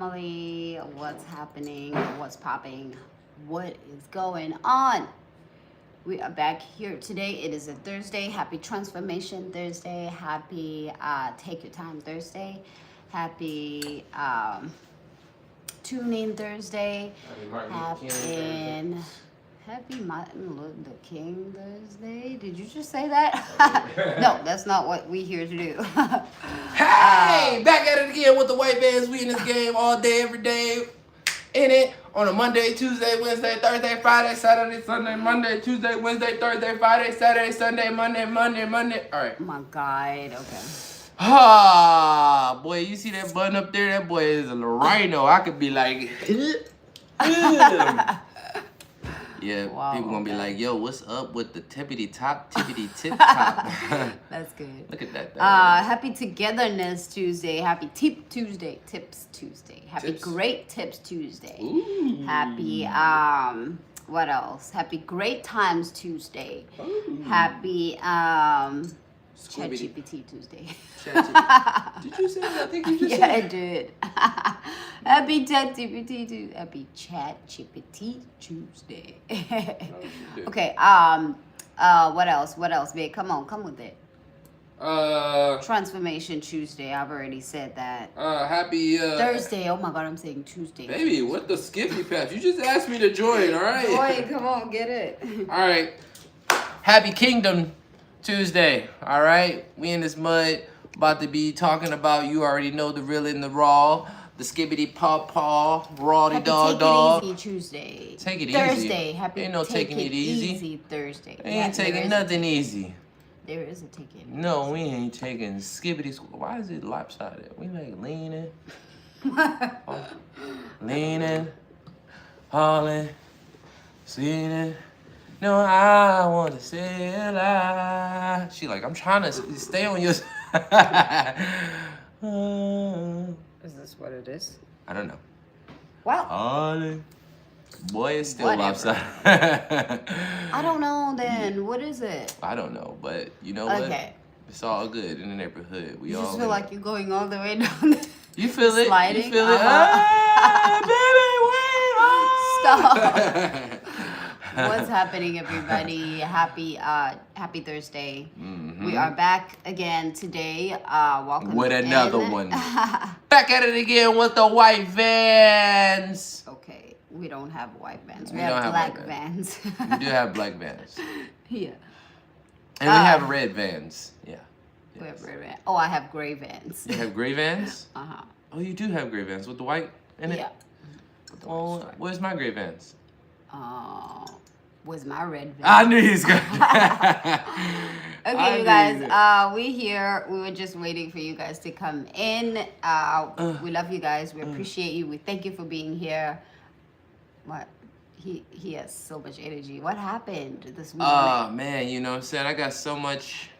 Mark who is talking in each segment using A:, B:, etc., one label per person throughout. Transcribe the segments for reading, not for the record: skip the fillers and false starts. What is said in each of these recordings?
A: Family, what's happening? What's popping? What is going on? We are back here today. It is a Thursday. Happy Transformation Thursday. Happy Take Your Time Thursday. Happy Tune In Thursday. Happy Martin Luther King Thursday. Did you just say that? No, that's not what we here to do.
B: Hey, back at it again with the white vans. We in this game all day, every day. In it on a Monday, Tuesday, Wednesday, Thursday, Friday, Saturday, Sunday, Monday, Tuesday, Wednesday, Thursday, Friday, Saturday, Sunday, Monday. All right.
A: Oh my God. Okay.
B: Ah, boy, you see that button up there? That boy is a rhino. I could be like, yeah,
A: Wow,
B: people gonna be
A: okay.
B: like, yo, what's up with the tippity top, tippity tip top?
A: That's good.
B: Look at that thing.
A: Happy Togetherness Tuesday. Happy Tip Tuesday. Tips Tuesday. Happy
B: Tips.
A: Great Tips Tuesday.
B: Ooh.
A: Happy what else? Happy Great Times Tuesday.
B: Ooh.
A: Happy
B: Scooby-Doo.
A: ChatGPT Tuesday.
B: Did you say that? I think you just
A: Yeah, I
B: said
A: did. Happy ChatGPT Tuesday. Happy ChatGPT Tuesday. Okay. What else? What else, babe? Come on, come with it. Transformation Tuesday. I've already said that.
B: Happy
A: Thursday. Oh my God, I'm saying Tuesday.
B: Baby, what the skippy patch? You just asked me to join, all right?
A: Boy, come on, get it.
B: All right. Happy Kingdom Tuesday, all right? We in this mud, about to be talking about, you already know, the real and the raw, the skibbity paw, rawdy
A: Happy
B: dog.
A: Take It Easy Tuesday.
B: Take it
A: Thursday.
B: easy.
A: Happy
B: Ain't no
A: Take
B: taking
A: It
B: it easy.
A: Thursday.
B: Ain't taking nothing easy.
A: There is a Take It Easy.
B: No, we ain't taking skibbity. Why is it lopsided? We like leaning, leaning, hauling, leaning. No, I want to say it loud. She like, I'm trying to stay on your
A: Is this what it is?
B: I don't know.
A: Well,
B: Hauling. Boy, it's still
A: Whatever.
B: lopsided.
A: I don't know then. What is it?
B: I don't know, but you know what?
A: Okay.
B: It's all good in the neighborhood. We
A: You
B: all
A: just feel
B: in
A: like
B: it.
A: you're going all the way down.
B: You feel it?
A: sliding?
B: You feel it? Baby, wait!
A: Stop. What's happening, everybody? Happy Thursday.
B: Mhm.
A: We are back again today. Welcome
B: With another
A: in.
B: one. Back at it again with the white vans.
A: Okay, we don't have white vans. We
B: We
A: have
B: don't have
A: black
B: white
A: vans.
B: We do have black vans.
A: Yeah.
B: And we have red vans. Yeah.
A: We have red vans. Oh, I have gray vans.
B: You have gray vans?
A: Uh-huh.
B: Oh, you do have gray vans with the white in it?
A: Yeah.
B: Well, where's my gray vans?
A: Was my red van.
B: I knew he was going
A: Okay, you guys, we here. We were just waiting for you guys to come in. We love you guys. We appreciate you. We thank you for being here. What? He has so much energy. What happened this morning?
B: Oh, man, you know what I'm saying? I got so much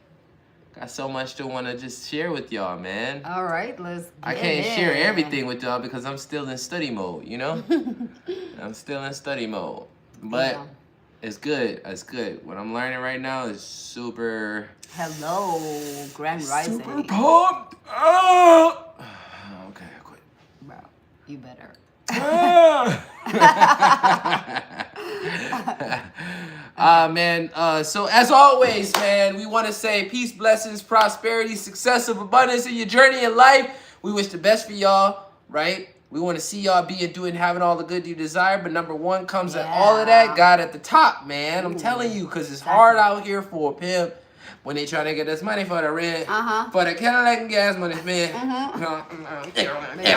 B: to want to just share with y'all, man.
A: All right, let's get
B: I can't
A: in.
B: share everything with y'all because I'm still in study mode, you know? I'm still in study mode. But
A: Yeah.
B: it's good. It's good. What I'm learning right now is super...
A: Hello, Grand Rising.
B: Super pumped! Oh! Okay, I quit.
A: Bro, you better.
B: Man, so as always, man, we want to say peace, blessings, prosperity, success, of abundance in your journey in life. We wish the best for y'all, right? We want to see y'all being, doing, having all the good you desire. But number one comes at all of that, God at the top, man. I'm telling you, because it's hard out here for a pimp when they trying to get us money for the rent, for the Cadillac and gas money, man.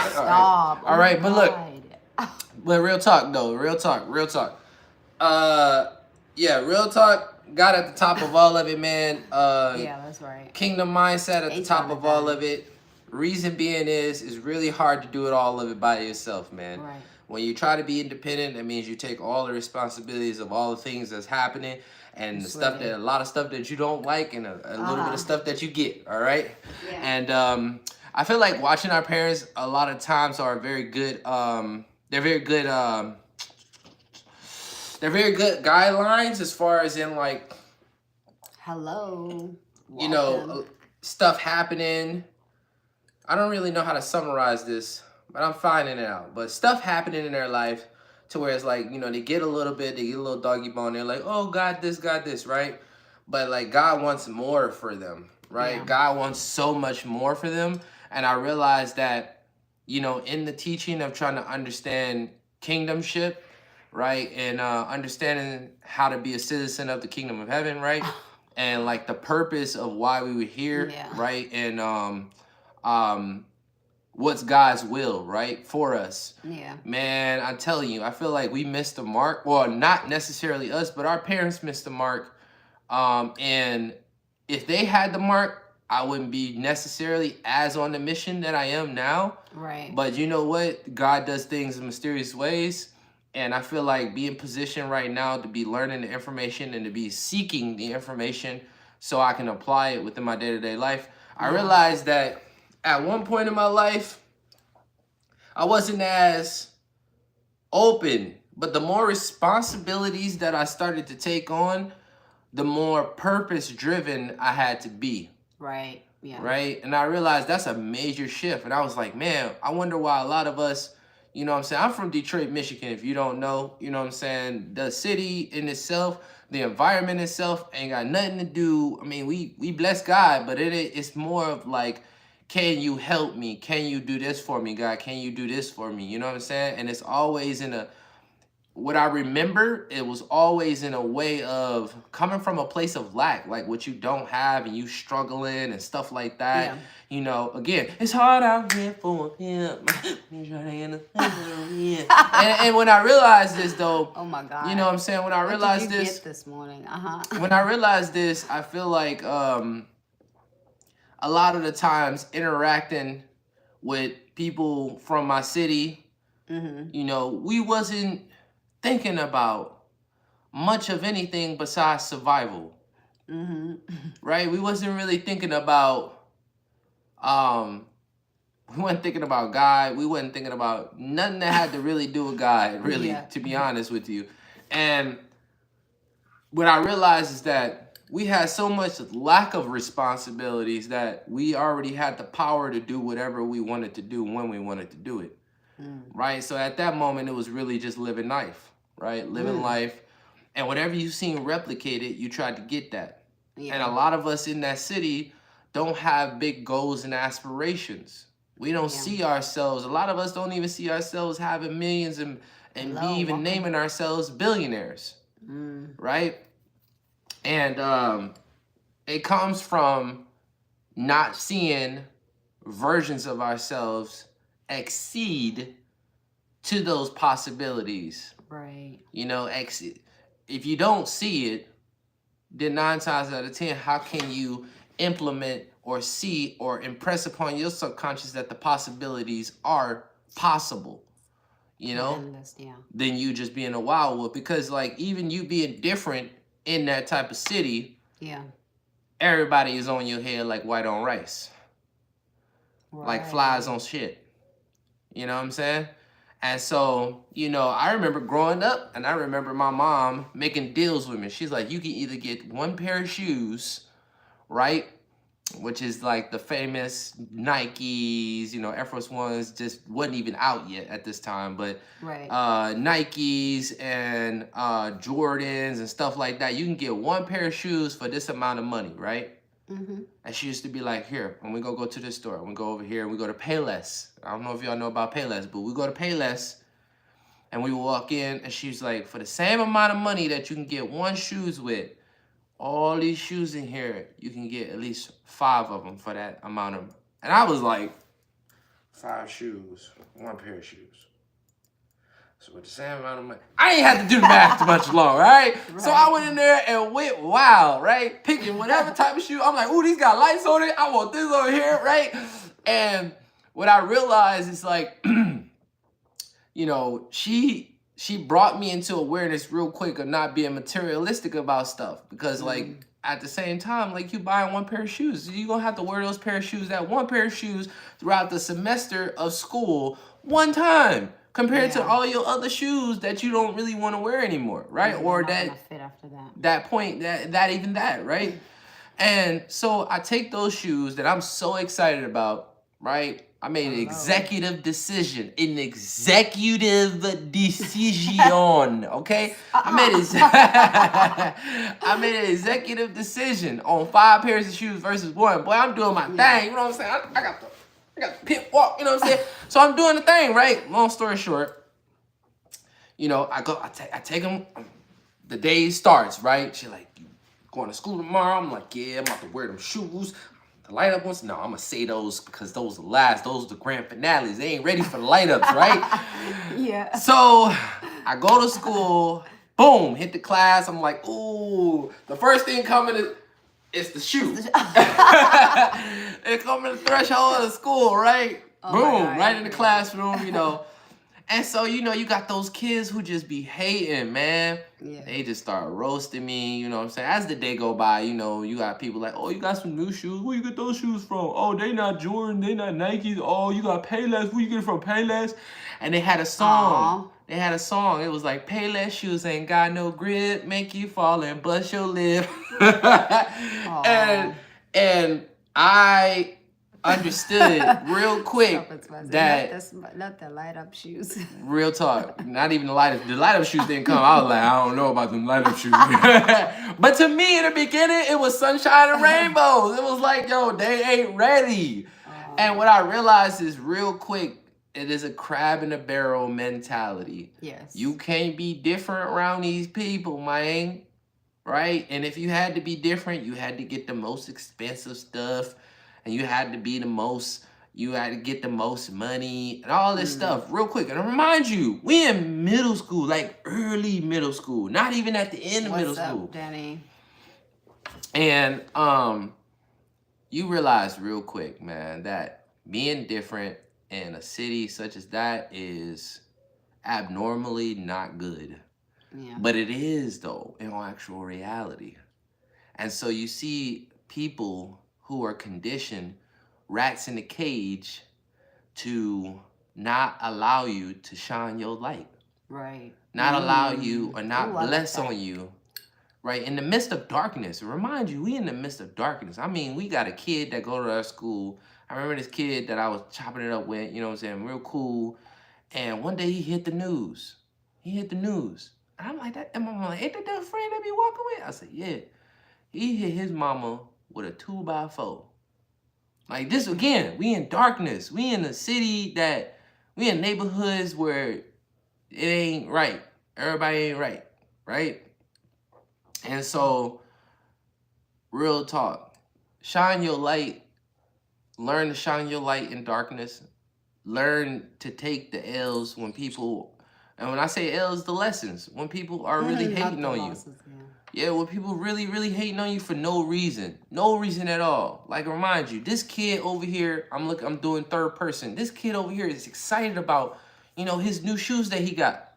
A: Stop.
B: All right, but look.
A: God.
B: But real talk, though. Real talk. Yeah, real talk. God at the top of all of it, man.
A: Yeah, that's right.
B: Kingdom mindset at the
A: Ain't
B: top
A: trying to
B: of all
A: die.
B: of it. Reason being is, it's really hard to do it all of it by yourself, man.
A: Right.
B: When you try to be independent, that means you take all the responsibilities of all the things that's happening and the stuff that, a lot of stuff that you don't like and a little bit of stuff that you get, all right?
A: Yeah.
B: And I feel like watching our parents a lot of times are very good, they're very good guidelines as far as in like,
A: Hello.
B: you know,
A: Welcome.
B: stuff happening. I don't really know how to summarize this, but I'm finding it out. But stuff happening in their life to where it's like, you know, they get a little bit, they get a little doggy bone. They're like, oh, God, this, right? But like God wants more for them, right?
A: Yeah.
B: God wants so much more for them. And I realized that, you know, in the teaching of trying to understand kingdomship, right? And understanding how to be a citizen of the kingdom of heaven, right? And like the purpose of why we were here,
A: Yeah.
B: right? And what's God's will, right, for us.
A: Yeah.
B: Man, I'm telling you, I feel like we missed the mark. Well, not necessarily us, but our parents missed the mark. And if they had the mark, I wouldn't be necessarily as on the mission that I am now.
A: Right.
B: But you know what? God does things in mysterious ways. And I feel like being positioned right now to be learning the information and to be seeking the information so I can apply it within my day-to-day life. I realized that at one point in my life, I wasn't as open, but the more responsibilities that I started to take on, the more purpose-driven I had to be.
A: Right. Yeah.
B: Right? And I realized that's a major shift. And I was like, man, I wonder why a lot of us, you know what I'm saying? I'm from Detroit, Michigan, if you don't know, you know what I'm saying? The city in itself, the environment itself ain't got nothing to do. I mean, we bless God, but it's more of like, can you help me? Can you do this for me, God? Can you do this for me? You know what I'm saying? And it's always in a, what I remember, it was always in a way of coming from a place of lack, like what you don't have and you struggling and stuff like that.
A: Yeah.
B: You know, again, it's hard out here for a pimp. and when I realized this, though,
A: Oh my God.
B: you know what I'm saying? When I
A: What
B: realized
A: did you
B: this,
A: get this morning?
B: when I realized this, I feel like a lot of the times interacting with people from my city, you know, we wasn't thinking about much of anything besides survival. Right? We wasn't really thinking about we wasn't thinking about God. We wasn't thinking about nothing that had to really do with God, really,
A: Yeah.
B: to be honest with you. And what I realized is that we had so much lack of responsibilities that we already had the power to do whatever we wanted to do when we wanted to do it. Right? So at that moment, it was really just living life, right? Living life. And whatever you seen replicated, you tried to get that.
A: Yeah.
B: And a lot of us in that city don't have big goals and aspirations. We don't see ourselves. A lot of us don't even see ourselves having millions and be even naming ourselves billionaires. Right? And it comes from not seeing versions of ourselves exceed to those possibilities.
A: Right.
B: You know, if you don't see it, then 9 times out of 10, how can you implement or see or impress upon your subconscious that the possibilities are possible? You know,
A: Endless, yeah.
B: than you just being a wild wolf. Because like even you being different in that type of city,
A: Yeah.
B: everybody is on your head like white on rice, like flies on shit. You know what I'm saying? And so, you know, I remember growing up and I remember my mom making deals with me. She's like, you can either get one pair of shoes, right? Which is like the famous Nikes, you know, Air Force Ones just wasn't even out yet at this time. But Nikes and Jordans and stuff like that. You can get one pair of shoes for this amount of money, right? And she used to be like, here, when we go to this store, we go over here and we go to Payless. I don't know if y'all know about Payless, but we go to Payless and we walk in and she's like, for the same amount of money that you can get one shoes with, all these shoes in here, you can get at least 5 of them for that amount of. And I was like, 5 shoes, 1 pair of shoes. So with the same amount of money, I ain't had to do the math too much long, right? So I went in there and went wild, right? Picking whatever type of shoe. I'm like, ooh, these got lights on it. I want this over here, right? And what I realized is like, you know, she brought me into awareness real quick of not being materialistic about stuff. Because like at the same time, like you buying 1 pair of shoes, you're gonna have to wear those pair of shoes, that 1 pair of shoes throughout the semester of school one time. Compared to all your other shoes that you don't really want to wear anymore, right? Or that
A: fit after that.
B: That point, that, right? And so I take those shoes that I'm so excited about, right? I made an
A: Hello.
B: executive decision. An executive decision. Okay? I made an executive decision on 5 pairs of shoes versus 1. Boy, I'm doing my thing. You know what I'm saying? I got the pimp walk, you know what I'm saying? So I'm doing the thing, right? Long story short, you know, I take them, the day starts, right? She like, you going to school tomorrow? I'm like, yeah, I'm about to wear them shoes. The light up ones? No, I'm gonna say those because those are the last. Those are the grand finales. They ain't ready for the light ups, right?
A: Yeah.
B: So I go to school, boom, hit the class. I'm like, ooh, the first thing coming is the shoe. They come in the threshold of the school, right?
A: Oh
B: Boom, right in the classroom, you know. And so, you know, you got those kids who just be hating, man.
A: Yeah.
B: They just start roasting me, you know what I'm saying? As the day go by, you know, you got people like, oh, you got some new shoes? Where you get those shoes from? Oh, they not Jordan, they not Nikes. Oh, you got Payless. Where you get it from, Payless? And they had a song. Aww. They had a song. It was like, Payless shoes ain't got no grip, make you fall and bust your lip. and I understood real quick that
A: not the light up shoes.
B: Real talk, not even the light up shoes didn't come. I was like, I don't know about them light up shoes. But to me in the beginning, it was sunshine and rainbows. It was like, yo, they ain't ready. And what I realized is real quick, it is a crab in a barrel mentality.
A: Yes.
B: You can't be different around these people, man. Right? And if you had to be different, you had to get the most expensive stuff. And you had to be you had to get the most money and all this stuff real quick. And I remind you, we in middle school, like early middle school, not even at the end of middle school.
A: What's up, Danny?
B: And you realize real quick, man, that being different in a city such as that is abnormally not good.
A: Yeah.
B: But it is, though, in actual reality. And so you see people who are conditioned, rats in a cage, to not allow you to shine your light.
A: Right.
B: Not allow you or not bless on you. Right? In the midst of darkness. Remind you, we in the midst of darkness. I mean, we got a kid that go to our school. I remember this kid that I was chopping it up with, you know what I'm saying, real cool. And one day he hit the news. And I'm like, and my mom like, ain't that the friend that be walking with? I said, yeah. He hit his mama with a 2x4. Like this again, we in darkness. We in a city we in neighborhoods where it ain't right. Everybody ain't right, right? And so, real talk, shine your light. Learn to shine your light in darkness. Learn to take the L's when people, and when I say L's, the lessons, when people are really hating on you. Yeah, when people really, really hating on you for no reason. No reason at all. Like, remind you, this kid over here, I'm doing third person. This kid over here is excited about, you know, his new shoes that he got.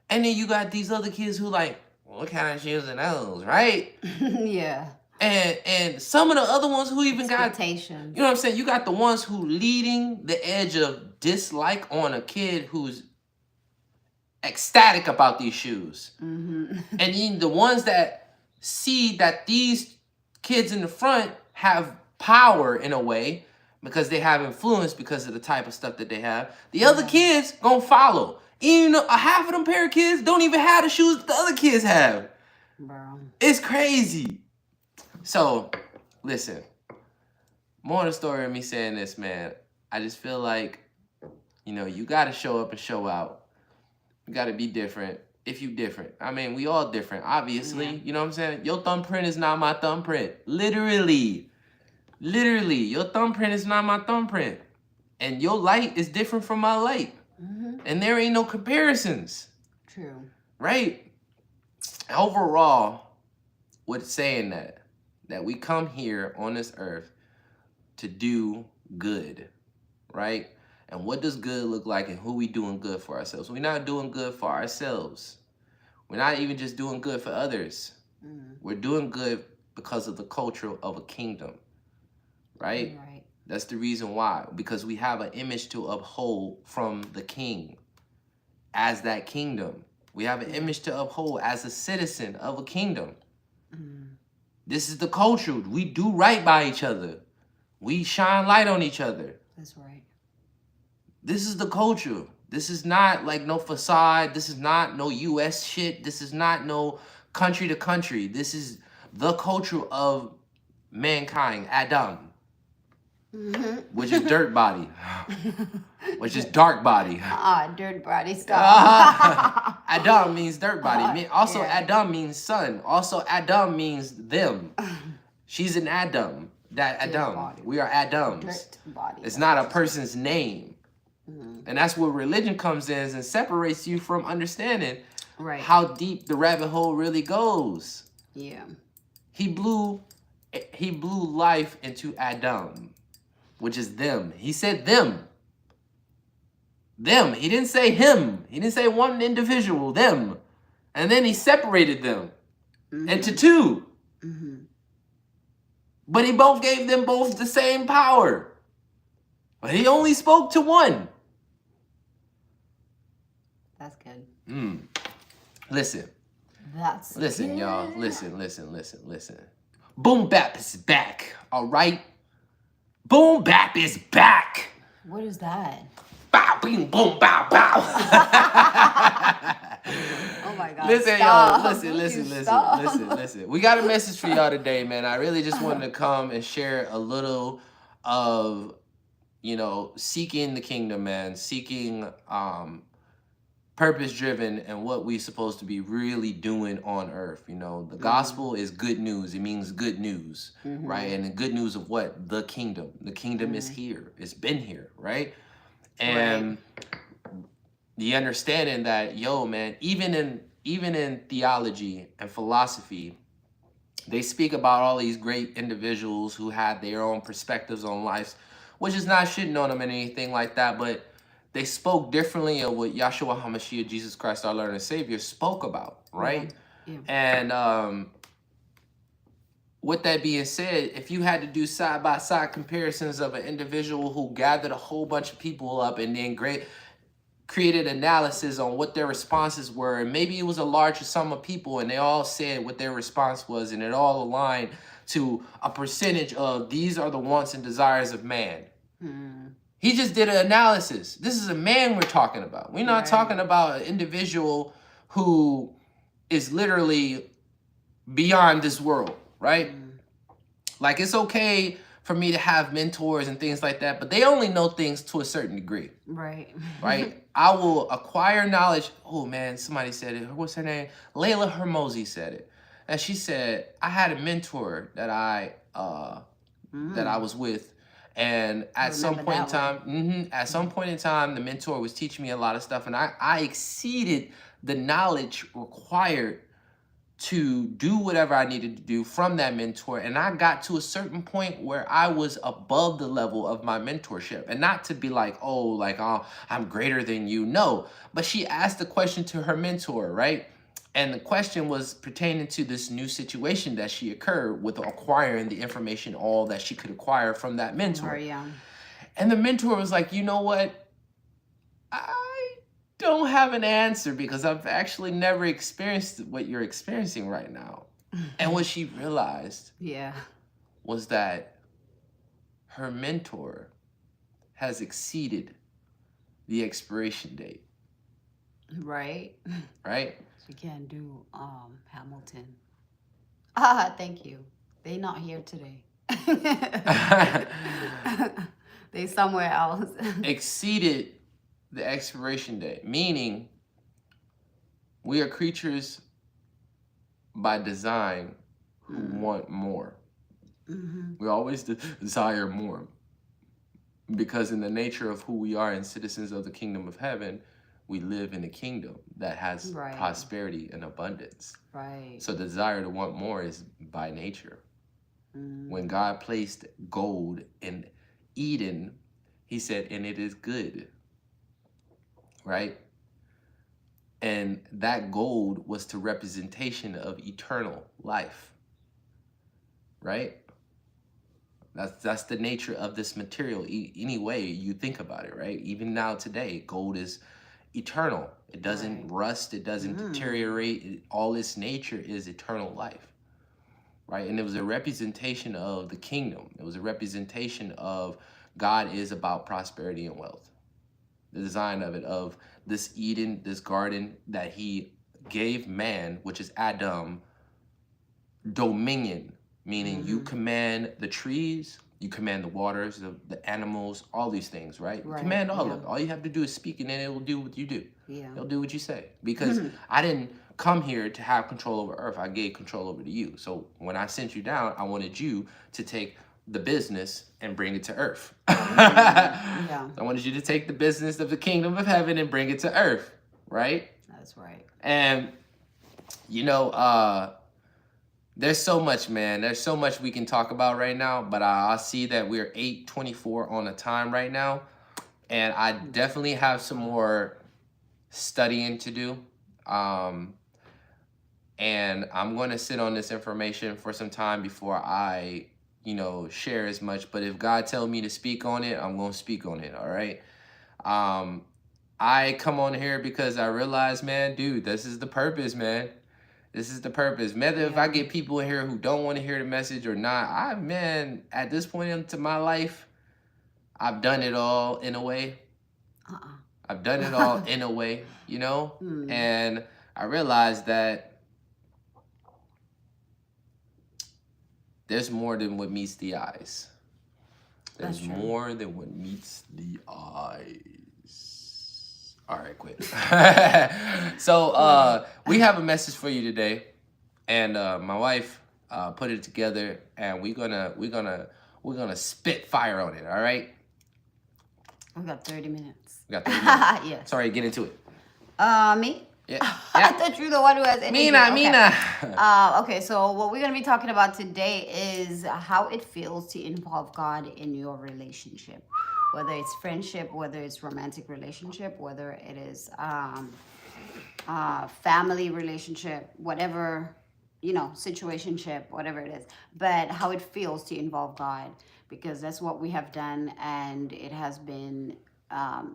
B: And then you got these other kids who like, what kind of shoes are those, right?
A: Yeah.
B: And some of the other ones who even got, you
A: know
B: what I'm saying? You got the ones who leading the edge of dislike on a kid who's ecstatic about these shoes. And then the ones that see that these kids in the front have power in a way because they have influence because of the type of stuff that they have. The other kids gonna follow. Even half of them pair of kids don't even have the shoes that the other kids have.
A: Bro.
B: It's crazy. So, listen. More of the story of me saying this, man. I just feel like, you know, you gotta show up and show out. You gotta be different if you different. I mean, we all different, obviously. Yeah. You know what I'm saying? Your thumbprint is not my thumbprint. Literally, your thumbprint is not my thumbprint. And your light is different from my light. And there ain't no comparisons.
A: True.
B: Right? Overall, with saying that we come here on this earth to do good, right? And what does good look like and who we doing good for ourselves? We're not doing good for ourselves. We're not even just doing good for others. We're doing good because of the culture of a kingdom, right?
A: Right.
B: That's the reason why. Because we have an image to uphold from the king as that kingdom. We have an image to uphold as a citizen of a kingdom. This is the culture. We do right by each other. We shine light on each other.
A: That's right.
B: This is the culture. This is not like no facade. This is not no US shit. This is not no country to country. This is the culture of mankind, Adam, which is dirt body, which is dark body.
A: Dirt body stuff.
B: Adam means dirt body. Also,
A: Yeah.
B: Adam means son. Also, Adam means them. She's an Adam. That Adam.
A: body.
B: We are Adams.
A: Dirt body.
B: It's not a person's name. And that's where religion comes in and separates you from understanding
A: Right.
B: how deep the rabbit hole really goes.
A: Yeah.
B: He blew life into Adam, which is them. He said them. Them. He didn't say him. He didn't say one individual, them. And then he separated them into two. But he both gave them both the same power. But he only spoke to one.
A: That's good.
B: Listen.
A: Listen,
B: good. Y'all. Listen. Boom bap is back. All right? Boom bap is back.
A: What is that?
B: Bow, bing, boom, bow, bow.
A: Oh my God.
B: Listen,
A: stop.
B: y'all. Listen. We got a message for y'all today, man. I really just wanted to come and share a little of, seeking the kingdom, man. Seeking purpose driven and what we supposed to be really doing on earth. The gospel is good news. It means good news, right? And the good news of what? The kingdom. The kingdom is here. It's been here, right? And the understanding that, man, even in theology and philosophy, they speak about all these great individuals who had their own perspectives on life, which is not shitting on them and anything like that, but they spoke differently of what Yahshua HaMashiach, Jesus Christ, our Lord and Savior, spoke about, right?
A: Yeah.
B: And with that being said, if you had to do side-by-side comparisons of an individual who gathered a whole bunch of people up and then created analysis on what their responses were, and maybe it was a larger sum of people and they all said what their response was, and it all aligned to a percentage of these are the wants and desires of man. He just did an analysis. This is a man we're talking about. We're not talking about an individual who is literally beyond this world, right? Like, it's okay for me to have mentors and things like that, but they only know things to a certain degree.
A: Right.
B: Right? I will acquire knowledge. Oh man, somebody said it. What's her name? Layla Hermosi said it. And she said, I had a mentor that I was with. And at some point in time, the mentor was teaching me a lot of stuff, and I exceeded the knowledge required to do whatever I needed to do from that mentor. And I got to a certain point where I was above the level of my mentorship. And not to be like, I'm greater than you. No. But she asked the question to her mentor, right? And the question was pertaining to this new situation that she occurred with acquiring the information, all that she could acquire from that mentor. And the mentor was like, you know what? I don't have an answer because I've actually never experienced what you're experiencing right now. And what she realized was that her mentor has exceeded the expiration date.
A: Right. She can't do Hamilton. Thank you. They not here today. They somewhere else.
B: Exceeded the expiration date, meaning we are creatures by design who want more. We always desire more because in the nature of who we are and citizens of the kingdom of heaven, we live in a kingdom that has prosperity and abundance. So the desire to want more is by nature. When God placed gold in Eden, he said, and it is good. Right? And that gold was the representation of eternal life. Right? That's the nature of this material, any way you think about it, right? Even now today, gold is eternal. It doesn't rust. It doesn't deteriorate. All its nature is eternal life, right? And it was a representation of the kingdom. It was a representation of God is about prosperity and wealth, the design of it, of this Eden, this garden that he gave man, which is Adam, dominion, meaning you command the trees, you command the waters, the animals, all these things, right? You command all of it. All you have to do is speak, and then it will do what you do.
A: Yeah.
B: It'll do what you say. Because I didn't come here to have control over earth. I gave control over to you. So when I sent you down, I wanted you to take the business and bring it to earth.
A: Yeah.
B: I wanted you to take the business of the kingdom of heaven and bring it to earth, right?
A: That's right.
B: And, you know, there's so much, man. There's so much we can talk about right now, but I see that we're 8:24 on the time right now, and I definitely have some more studying to do. And I'm going to sit on this information for some time before I, you know, share as much. But if God tells me to speak on it, I'm going to speak on it, all right? I come on here because I realize, man, dude, this is the purpose, man. This is the purpose. Whether if I get people in here who don't want to hear the message or not, man, at this point into my life, I've done it all in a way. I've done it all in a way, you know? And I realized that there's more than what meets the eyes. There's more than what meets the eyes. All right, quit. So we have a message for you today, and my wife put it together, and we're gonna spit fire on it. All right.
A: We got 30 minutes.
B: We got 30 minutes.
A: Yes.
B: Sorry, get into it.
A: Me?
B: Yeah.
A: I thought you were the one who has energy.
B: Mina.
A: Okay, so what we're going to be talking about today is how it feels to involve God in your relationship. Whether it's friendship, whether it's romantic relationship, whether it is family relationship, whatever, you know, situationship, whatever it is. But how it feels to involve God, because that's what we have done, and it has been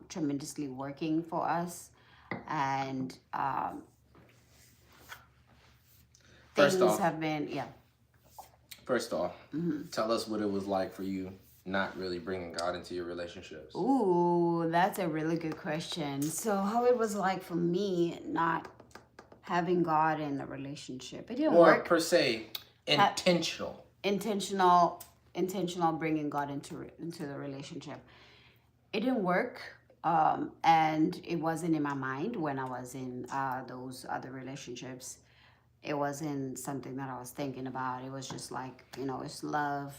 A: tremendously working for us. And
B: First off,
A: have been,
B: First off, tell us what it was like for you not really bringing God into your relationships.
A: Ooh, that's a really good question. So how it was like for me not having God in a relationship. It didn't work.
B: Or per se, intentional.
A: Intentional bringing God into the relationship. It didn't work. And it wasn't in my mind when I was in those other relationships. It wasn't something that I was thinking about. It was just like, you know, it's love,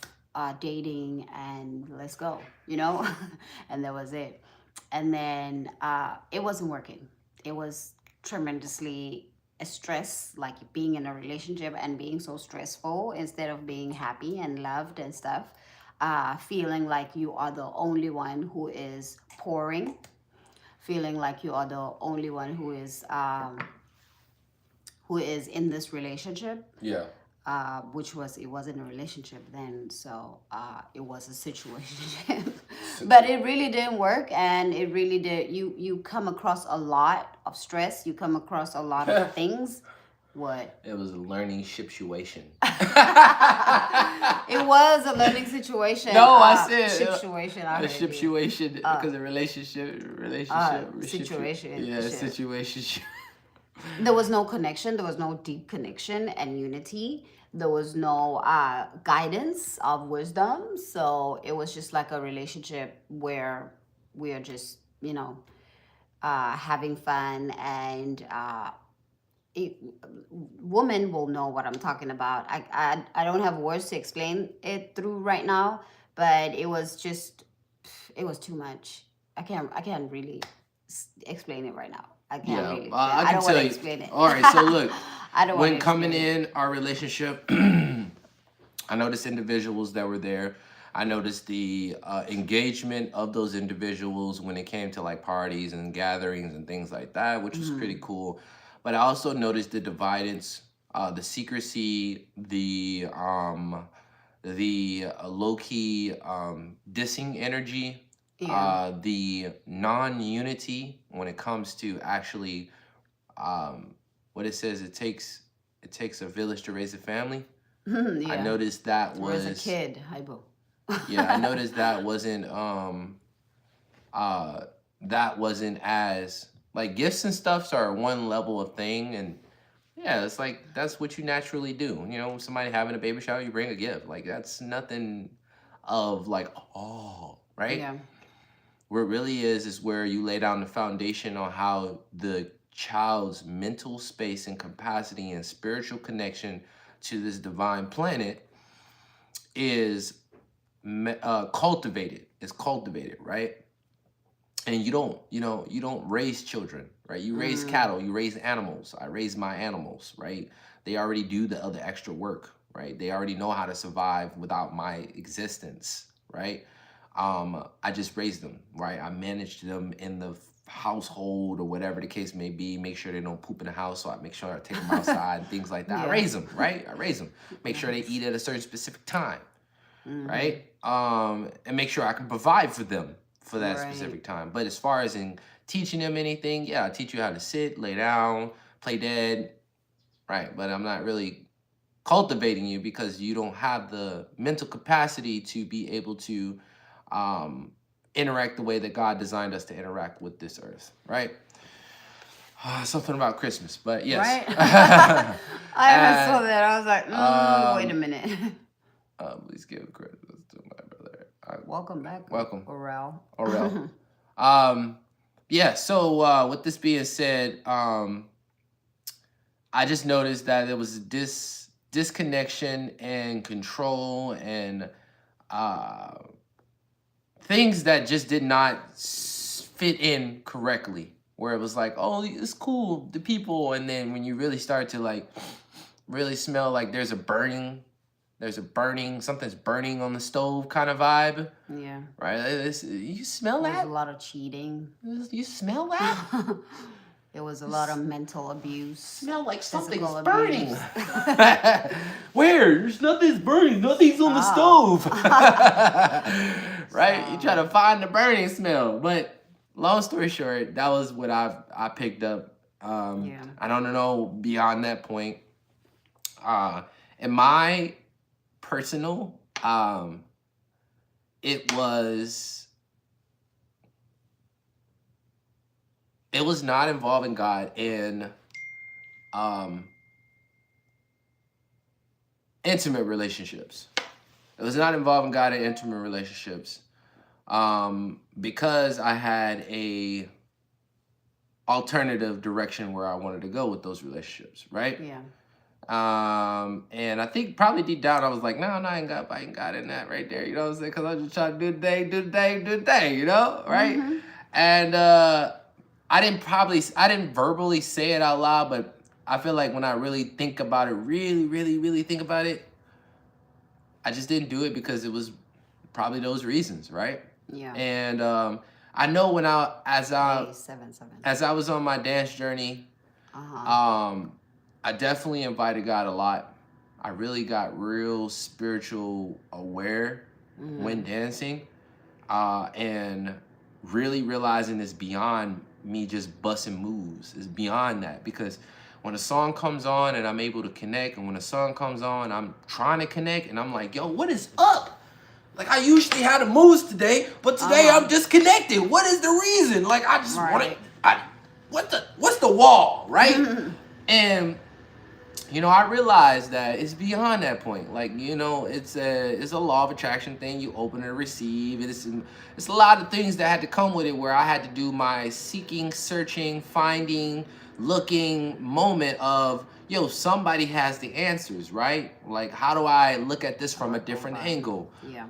A: dating, and let's go, you know? And that was it. And then it wasn't working. It was tremendously a stress, like being in a relationship and being so stressful instead of being happy and loved and stuff. Feeling like you are the only one who is pouring, feeling like you are the only one who is in this relationship.
B: Yeah.
A: Which it wasn't a relationship then, so it was a situation. But it really didn't work, and it really did. You come across a lot of stress. You come across a lot of things. What?
B: It was a learning situation.
A: It was a learning situation.
B: No, I said
A: situation.
B: A situation because a relationship
A: situation.
B: Yeah, situation.
A: There was no connection. There was no deep connection and unity. There was no guidance of wisdom. So it was just like a relationship where we are just, you know, having fun, and women will know what I'm talking about. I don't have words to explain it through right now, but it was too much. I can't really explain it right now. I can't really.
B: I can tell you.
A: Explain it.
B: All right, so look, when coming
A: in
B: our relationship, I noticed individuals that were there. I noticed the engagement of those individuals when it came to like parties and gatherings and things like that, which was pretty cool. But I also noticed the dividance, the secrecy, the low-key dissing energy, the non-unity when it comes to actually what it says. It takes a village to raise a family. I noticed that was
A: a kid. Hi, boo.
B: Yeah, I noticed that wasn't that wasn't as like gifts and stuffs are one level of thing, and yeah, it's like that's what you naturally do. You know, somebody having a baby shower, you bring a gift. Like that's nothing of like oh, right?
A: Yeah.
B: Where it really is where you lay down the foundation on how the child's mental space and capacity and spiritual connection to this divine planet is cultivated. It's cultivated, right? And you don't raise children, right? You raise cattle, you raise animals. I raise my animals, right? They already do the other extra work, right? They already know how to survive without my existence, right? I just raised them, right? I managed them in the household or whatever the case may be. Make sure they don't poop in the house, so I make sure I take them outside and things like that.
A: Yeah.
B: I raise them, right? I raise them. Make sure they eat at a certain specific time, right? And make sure I can provide for them for that specific time. But as far as in teaching them anything, yeah, I teach you how to sit, lay down, play dead, right? But I'm not really cultivating you because you don't have the mental capacity to be able to interact the way that God designed us to interact with this earth, right? Something about Christmas, but yes.
A: Right? I even saw that. I was like, wait a minute.
B: Please give credit to my brother.
A: Welcome back.
B: Welcome.
A: Orel.
B: Yeah, so with this being said, I just noticed that there was this disconnection and control and things that just did not fit in correctly, where it was like, oh, it's cool, the people, and then when you really start to like really smell like there's a burning, something's burning on the stove kind of vibe.
A: Yeah.
B: Right? You smell that?
A: There's a lot of cheating.
B: You smell that?
A: There was a lot of mental abuse.
B: Smell like something's
A: physical
B: burning.
A: abuse.
B: Where? There's nothing's burning. Nothing's on the stove. Right? You try to find the burning smell. But long story short, that was what I picked up. I don't know beyond that point. In my personal, it was not involving God in intimate relationships. It was not involving God in intimate relationships because I had a alternative direction where I wanted to go with those relationships, right?
A: Yeah.
B: And I think probably deep down I was like, no, I ain't got in that right there, you know what I'm saying? Because I'm just trying to do the thing, you know, right?
A: Mm-hmm.
B: And I didn't verbally say it out loud, but I feel like when I really think about it, really think about it, I just didn't do it because it was probably those reasons, right?
A: Yeah.
B: And I know when as I was on my dance journey, I definitely invited God a lot. I really got real spiritual aware when dancing, and really realizing it's beyond me just busting moves. It's beyond that, because when a song comes on and I'm able to connect, and when a song comes on, I'm trying to connect, and I'm like, yo, what is up? Like, I usually had the moves today, but today I'm disconnected. What is the reason? Like, I just want to, what's the wall, right? And you know, I realized that it's beyond that point. Like, you know, it's a law of attraction thing. You open and receive. It's a lot of things that had to come with it, where I had to do my seeking, searching, finding, looking moment of, yo, somebody has the answers, right? Like, how do I look at this from a different angle?
A: Yeah.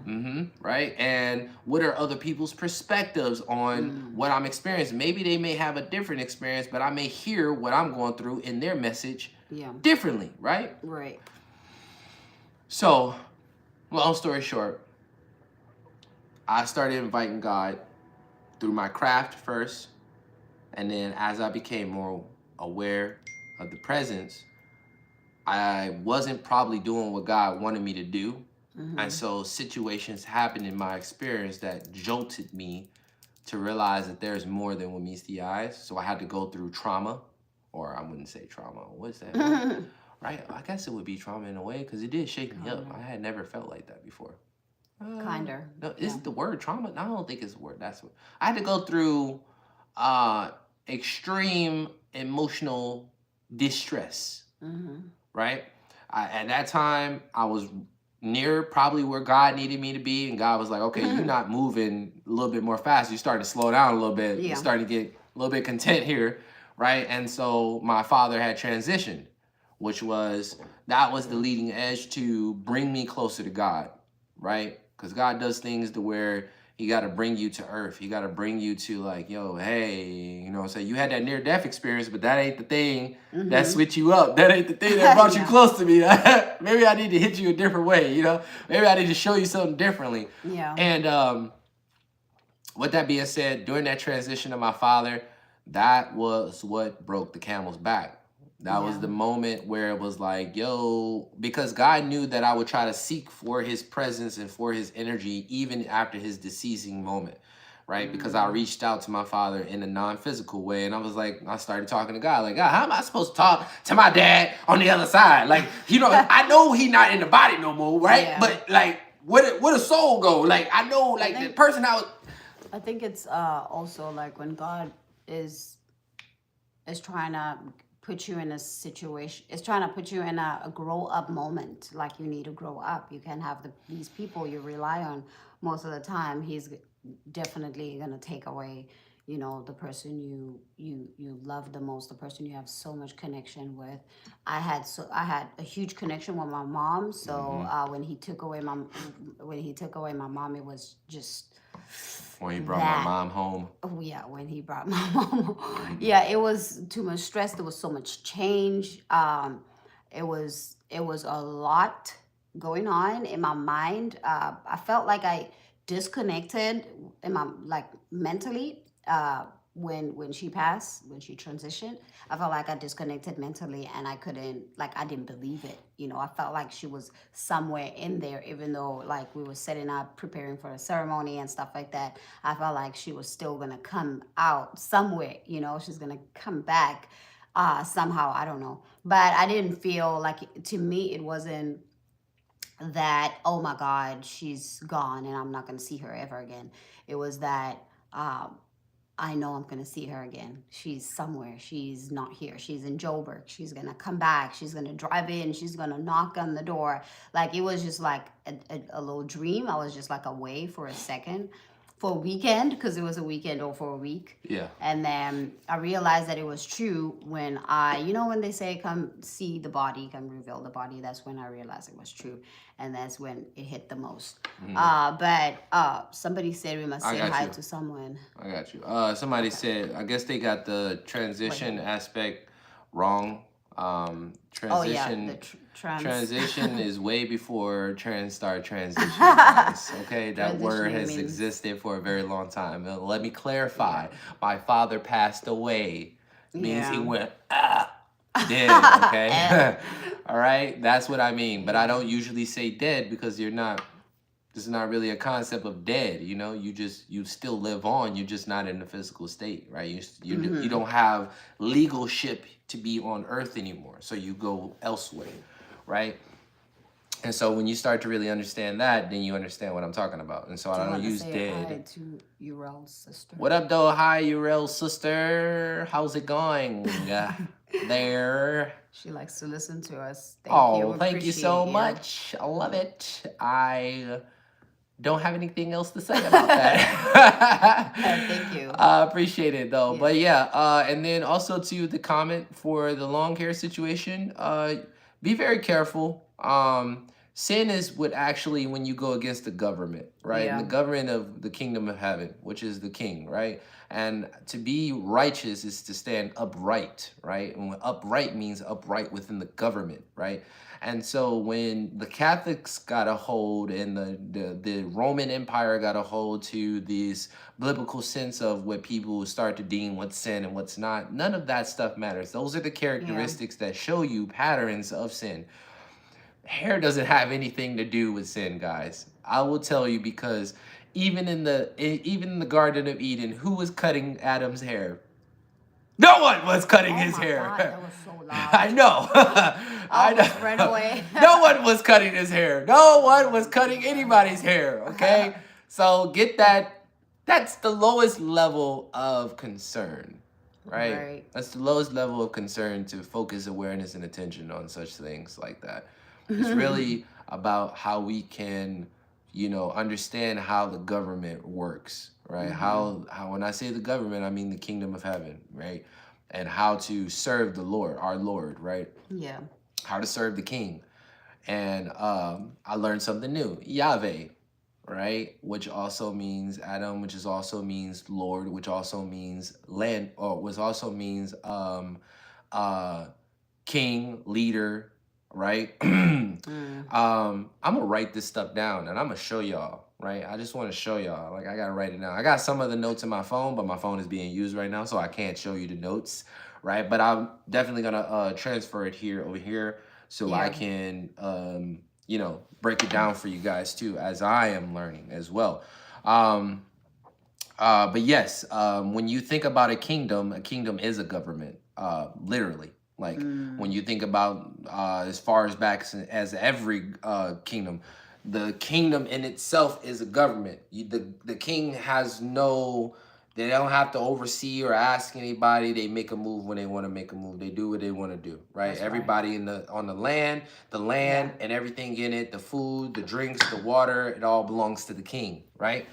B: Right? And what are other people's perspectives on what I'm experiencing? Maybe they may have a different experience, but I may hear what I'm going through in their message differently, right?
A: Right.
B: So, long story short, I started inviting God through my craft first, and then as I became more aware of the presence, I wasn't probably doing what God wanted me to do. And so situations happened in my experience that jolted me to realize that there's more than what meets the eyes. So I had to go through trauma, or I wouldn't say trauma. What's that? Right? I guess it would be trauma in a way, because it did shake me up. I had never felt like that before.
A: Kinder.
B: No, is it the word trauma? No, I don't think it's the word. That's what I had to go through. uh, extreme emotional distress,
A: Mm-hmm.
B: right? At that time, I was near probably where God needed me to be, and God was like, "Okay, you're not moving a little bit more fast. You're starting to slow down a little bit. You're
A: Yeah.
B: starting to get a little bit content here, right?" And so my father had transitioned, which was that was the leading edge to bring me closer to God, right? Because God does things to where He got to bring you to earth. He got to bring you to like, yo, hey, say you had that near death experience, but that ain't the thing that
A: Mm-hmm.
B: switched you up. That ain't the thing that brought you
A: Yeah.
B: close to me. Maybe I need to hit you a different way, Maybe I need to show you something differently.
A: Yeah.
B: And with that being said, during that transition of my father, that was what broke the camel's back. That was
A: Yeah.
B: the moment where it was like, yo, because God knew that I would try to seek for his presence and for his energy even after his deceasing moment, right? Because I
A: Mm.
B: reached out to my father in a non-physical way, and I was like, I started talking to God, like, God, how am I supposed to talk to my dad on the other side? Like, I know he not in the body no more, right?
A: Yeah.
B: But like, where the soul go? Like, I know, like the person
A: I think it's also like when God is trying to put you in a situation, it's trying to put you in a grow up moment. Like you need to grow up. You can have these people you rely on most of the time. He's definitely gonna take away, the person you love the most, the person you have so much connection with. I had a huge connection with my mom. So when he took away my mom, it was just
B: when he brought my
A: that.
B: mom home.
A: Oh yeah, when he brought my mom. Yeah, it was too much stress. There was so much change. It was a lot going on in my mind. I felt like I disconnected in my like mentally. When she passed, when she transitioned, I felt like I disconnected mentally, and I couldn't, like, I didn't believe it. I felt like she was somewhere in there, even though like we were setting up, preparing for a ceremony and stuff like that. I felt like she was still gonna come out somewhere. She's gonna come back somehow. I don't know, but I didn't feel like, to me, it wasn't that, oh my God, she's gone and I'm not gonna see her ever again. It was that. I know I'm gonna see her again. She's somewhere. She's not here. She's in Joburg. She's gonna come back. She's gonna drive in. She's gonna knock on the door. Like it was just like a little dream. I was just like away for a second, for a weekend, because it was a weekend or for a week.
B: Yeah.
A: And then I realized that it was true when when they say come see the body, come reveal the body. That's when I realized it was true, and that's when it hit the most. But somebody said we must say hi to someone.
B: I got you. Somebody said, I guess they got the transition aspect wrong. Transition.
A: Oh yeah,
B: Transition is way before start transition. Guys. Okay, that word has existed for a very long time. Let me clarify. My father passed away. Means he went dead. Okay. All right, that's what I mean. But I don't usually say dead because you're not. This is not really a concept of dead, you still live on, you're just not in the physical state, right? You don't have legal ship to be on earth anymore, so you go elsewhere, right? And so when you start to really understand that, then you understand what I'm talking about. And so I don't use dead.
A: Hi to Urel's sister.
B: What up, though? Hi, Urel's sister. How's it going there?
A: She likes to listen to us.
B: Thank you so much. I love it. I don't have anything else to say about that.
A: Thank you.
B: I appreciate it though. Yeah. But yeah, and then also to the comment for the long hair situation, be very careful. Sin is what actually when you go against the government, right? Yeah. And the government of the kingdom of heaven, which is the king, right? And to be righteous is to stand upright, right? And upright means upright within the government, right? And so when the Catholics got a hold and the Roman Empire got a hold to this biblical sense of what people start to deem what's sin and what's not, none of that stuff matters. Those are the characteristics that show you patterns of sin. Hair doesn't have anything to do with sin, guys. I will tell you, because even in the Garden of Eden, who was cutting Adam's hair? No one was cutting his hair.
A: God, that was so loud.
B: I know.
A: I know. Right away.
B: No one was cutting his hair. No one was cutting anybody's hair. Okay, so get that That's the lowest level of concern, right?
A: Right.
B: That's the lowest level of concern, to focus awareness and attention on such things like that. It's really about how we can, understand how the government works, right? How when I say the government, I mean the kingdom of heaven, right? And how to serve the Lord, our Lord, right?
A: Yeah.
B: How to serve the King. And I learned something new, Yahweh, right? Which also means Adam, which is also means Lord, which also means land, or which also means uh, king, leader, right? I'm gonna write this stuff down and I'm gonna show y'all, right? I just want to show y'all. Like, I gotta write it down. I got some of the notes in my phone, but my phone is being used right now, so I can't show you the notes, right? But I'm definitely gonna transfer it over here, so I
A: Yeah.
B: can break it down for you guys too, as I am learning as well. Um, but yes, when you think about a kingdom is a government, literally. Like, when you think about as far as back as every kingdom, the kingdom in itself is a government. The king has no, they don't have to oversee or ask anybody. They make a move when they want to make a move. They do what they want to do, right?
A: That's right.
B: Everybody on the land
A: Yeah.
B: and everything in it, the food, the drinks, the water, it all belongs to the king, right?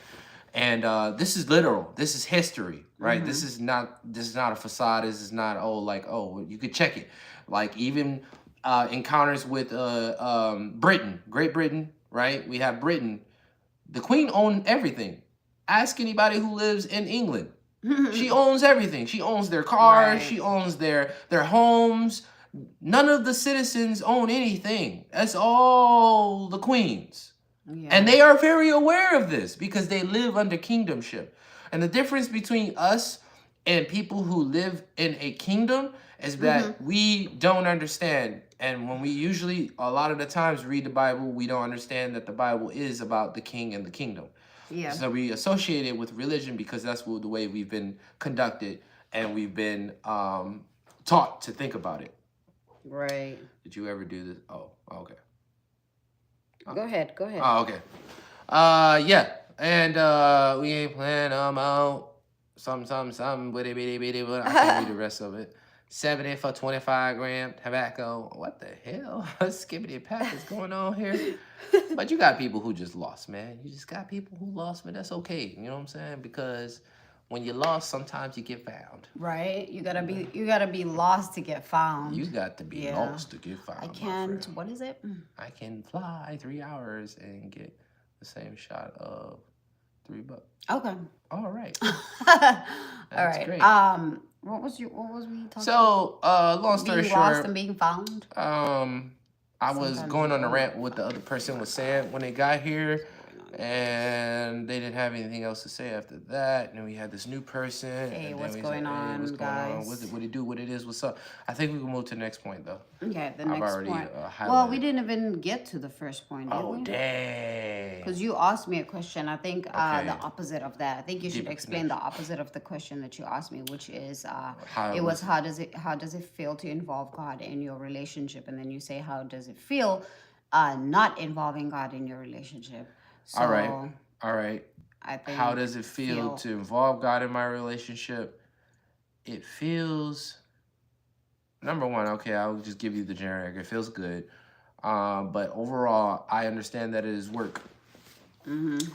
B: And this is literal. This is history, right? This is not a facade. This is not, you could check it. Like, even encounters with Britain, Great Britain, right? We have Britain. The Queen owned everything. Ask anybody who lives in England. She owns everything. She owns their cars.
A: Right.
B: She owns their homes. None of the citizens own anything. That's all the Queen's.
A: Yeah.
B: And they are very aware of this because they live under kingdomship. And the difference between us and people who live in a kingdom is that we don't understand. And when we usually, a lot of the times, read the Bible, we don't understand that the Bible is about the king and the kingdom.
A: Yeah.
B: So we associate it with religion because that's the way we've been conducted and we've been taught to think about it.
A: Right.
B: Did you ever do this? Oh, okay.
A: Go ahead. Go ahead.
B: Oh, okay. Yeah. And we ain't playing them out. Some, bitty, bitty, bitty, but I can't read the rest of it. 70 for 25 gram tobacco. What the hell? Skippity pack is going on here. But you got people who just lost, man. You just got people who lost, man. That's okay. You know what I'm saying? Because when you're lost, sometimes you get found.
A: Right. You gotta be lost to get found.
B: You got to be
A: Yeah.
B: lost to get found.
A: I
B: my
A: can't.
B: friend.
A: What is it?
B: I can fly 3 hours and get the same shot of $3.
A: Okay.
B: All right.
A: All right.
B: great.
A: What was we talking about?
B: So, long story
A: Being lost
B: short,
A: and being found.
B: I was
A: Sometimes
B: going
A: you
B: on a
A: don't
B: rant
A: know
B: what the other person was saying when they got here, and they didn't have anything else to say after that. And then we had this new person.
A: Hey,
B: and
A: what's
B: then we
A: going
B: said,
A: on,
B: what's going
A: guys?
B: on? What it do? What it is? What's up? I think we can move to the next point, though.
A: Okay, the
B: I've
A: next
B: already,
A: point.
B: highlighted.
A: Well, we didn't even get to the first point, did
B: Oh,
A: we?
B: dang.
A: Because you asked me a question. I think the
B: Okay.
A: opposite of that. I think you should
B: Deeper
A: explain the opposite of the question that you asked me, which is
B: How
A: it
B: was
A: was how does it feel to involve God in your relationship, and then you say how does it feel not involving God in your relationship. So
B: All right.
A: I think
B: How does it feel to involve God in my relationship? It feels, number one, okay, I'll just give you the generic. It feels good. But overall, I understand that it is work.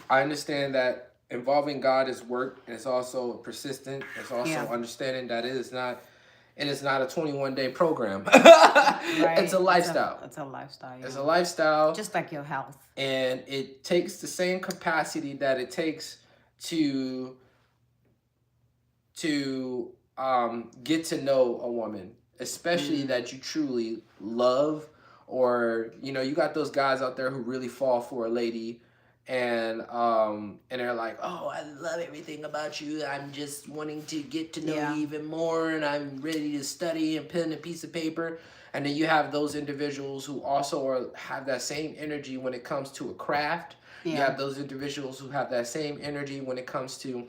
B: I understand that involving God is work. It's also persistent. It's also understanding that it is not a 21-day program. It's a lifestyle.
A: It's a lifestyle. Yeah.
B: It's a lifestyle.
A: Just like your health.
B: And it takes the same capacity that it takes to get to know a woman, especially that you truly love, or you got those guys out there who really fall for a lady, and they're like, oh, I love everything about you. I'm just wanting to get to know you even more, and I'm ready to study and pen a piece of paper. And then you have those individuals who also have that same energy when it comes to a craft. You have those individuals who have that same energy when it comes to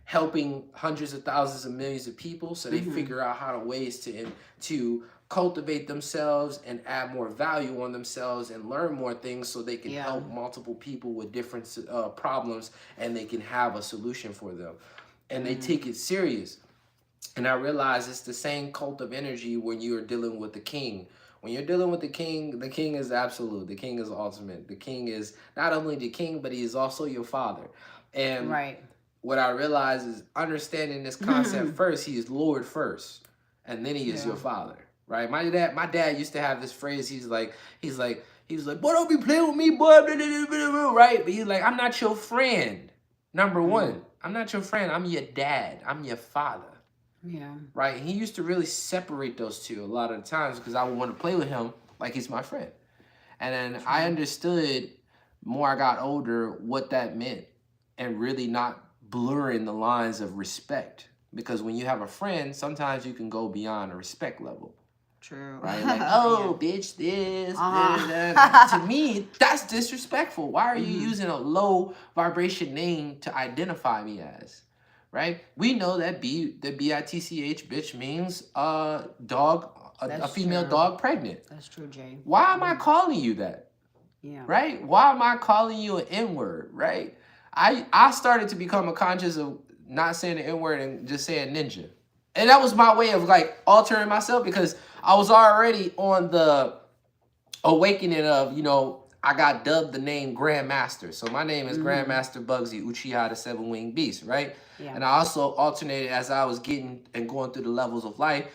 B: helping hundreds of thousands of millions of people, so they figure out how to ways to cultivate themselves and add more value on themselves and learn more things, so they can help multiple people with different problems, and they can have a solution for them, and they take it serious. And I realize it's the same cult of energy when you are dealing with the king. When you're dealing with the king is absolute. The king is ultimate. The king is not only the king, but he is also your father. And
A: Right.
B: what I realize is understanding this concept first, he is Lord first, and then he is your father. Right? My dad used to have this phrase. He was like, boy, don't be playing with me, boy. Blah, blah, blah, blah, right? But he's like, I'm not your friend. Number one, I'm not your friend. I'm your dad. I'm your father.
A: Yeah.
B: Right? He used to really separate those two a lot of the times, because I would want to play with him like he's my friend. And then I understood more I got older what that meant, and really not blurring the lines of respect. Because when you have a friend, sometimes you can go beyond a respect level.
A: True.
B: Right? Like, oh, bitch, this. To me, that's disrespectful. Why are you using a low vibration name to identify me as? Right? We know that BITCH bitch means dog, a female dog pregnant.
A: That's true, Jay.
B: Why am I calling you that?
A: Yeah.
B: Right? Why am I calling you an N-word? Right? I started to become a conscious of not saying the N-word and just saying ninja. And that was my way of like altering myself, because I was already on the awakening of, I got dubbed the name Grandmaster. So my name is Grandmaster Bugsy Uchiha the Seven Winged Beast, right?
A: Yeah.
B: And I also alternated as I was getting and going through the levels of life.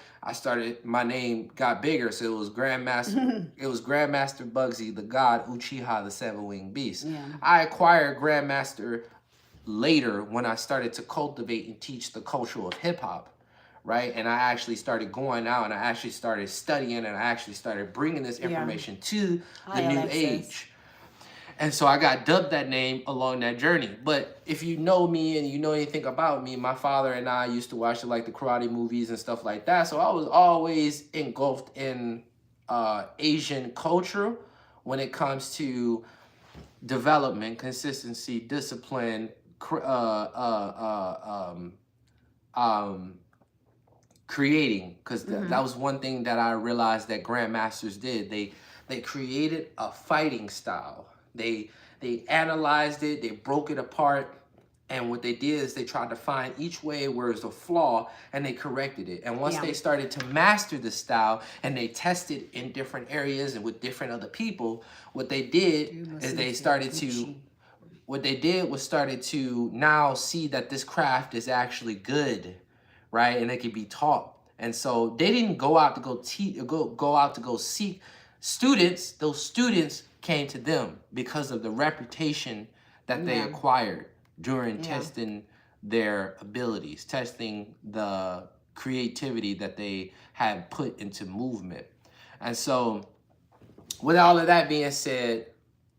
B: My name got bigger. So it was Grandmaster, Bugsy, the God Uchiha the Seven Winged Beast.
A: Yeah.
B: I acquired Grandmaster later when I started to cultivate and teach the culture of hip hop. Right? And I actually started going out, and I actually started studying, and I actually started bringing this information to the new age. And so I got dubbed that name along that journey. But if you know me and you know anything about me, my father and I used to watch the karate movies and stuff like that. So I was always engulfed in Asian culture when it comes to development, consistency, discipline, creating, because that was one thing that I realized that grandmasters did. They created a fighting style. They analyzed it, they broke it apart, and what they did is they tried to find each way where there's a flaw, and they corrected it. And once they started to master the style and they tested in different areas and with different other people, what they did is they started to now see that this craft is actually good. Right, and it can be taught, and so they didn't go out to go seek students. Those students came to them because of the reputation that they acquired during testing their abilities, testing the creativity that they had put into movement. And so, with all of that being said,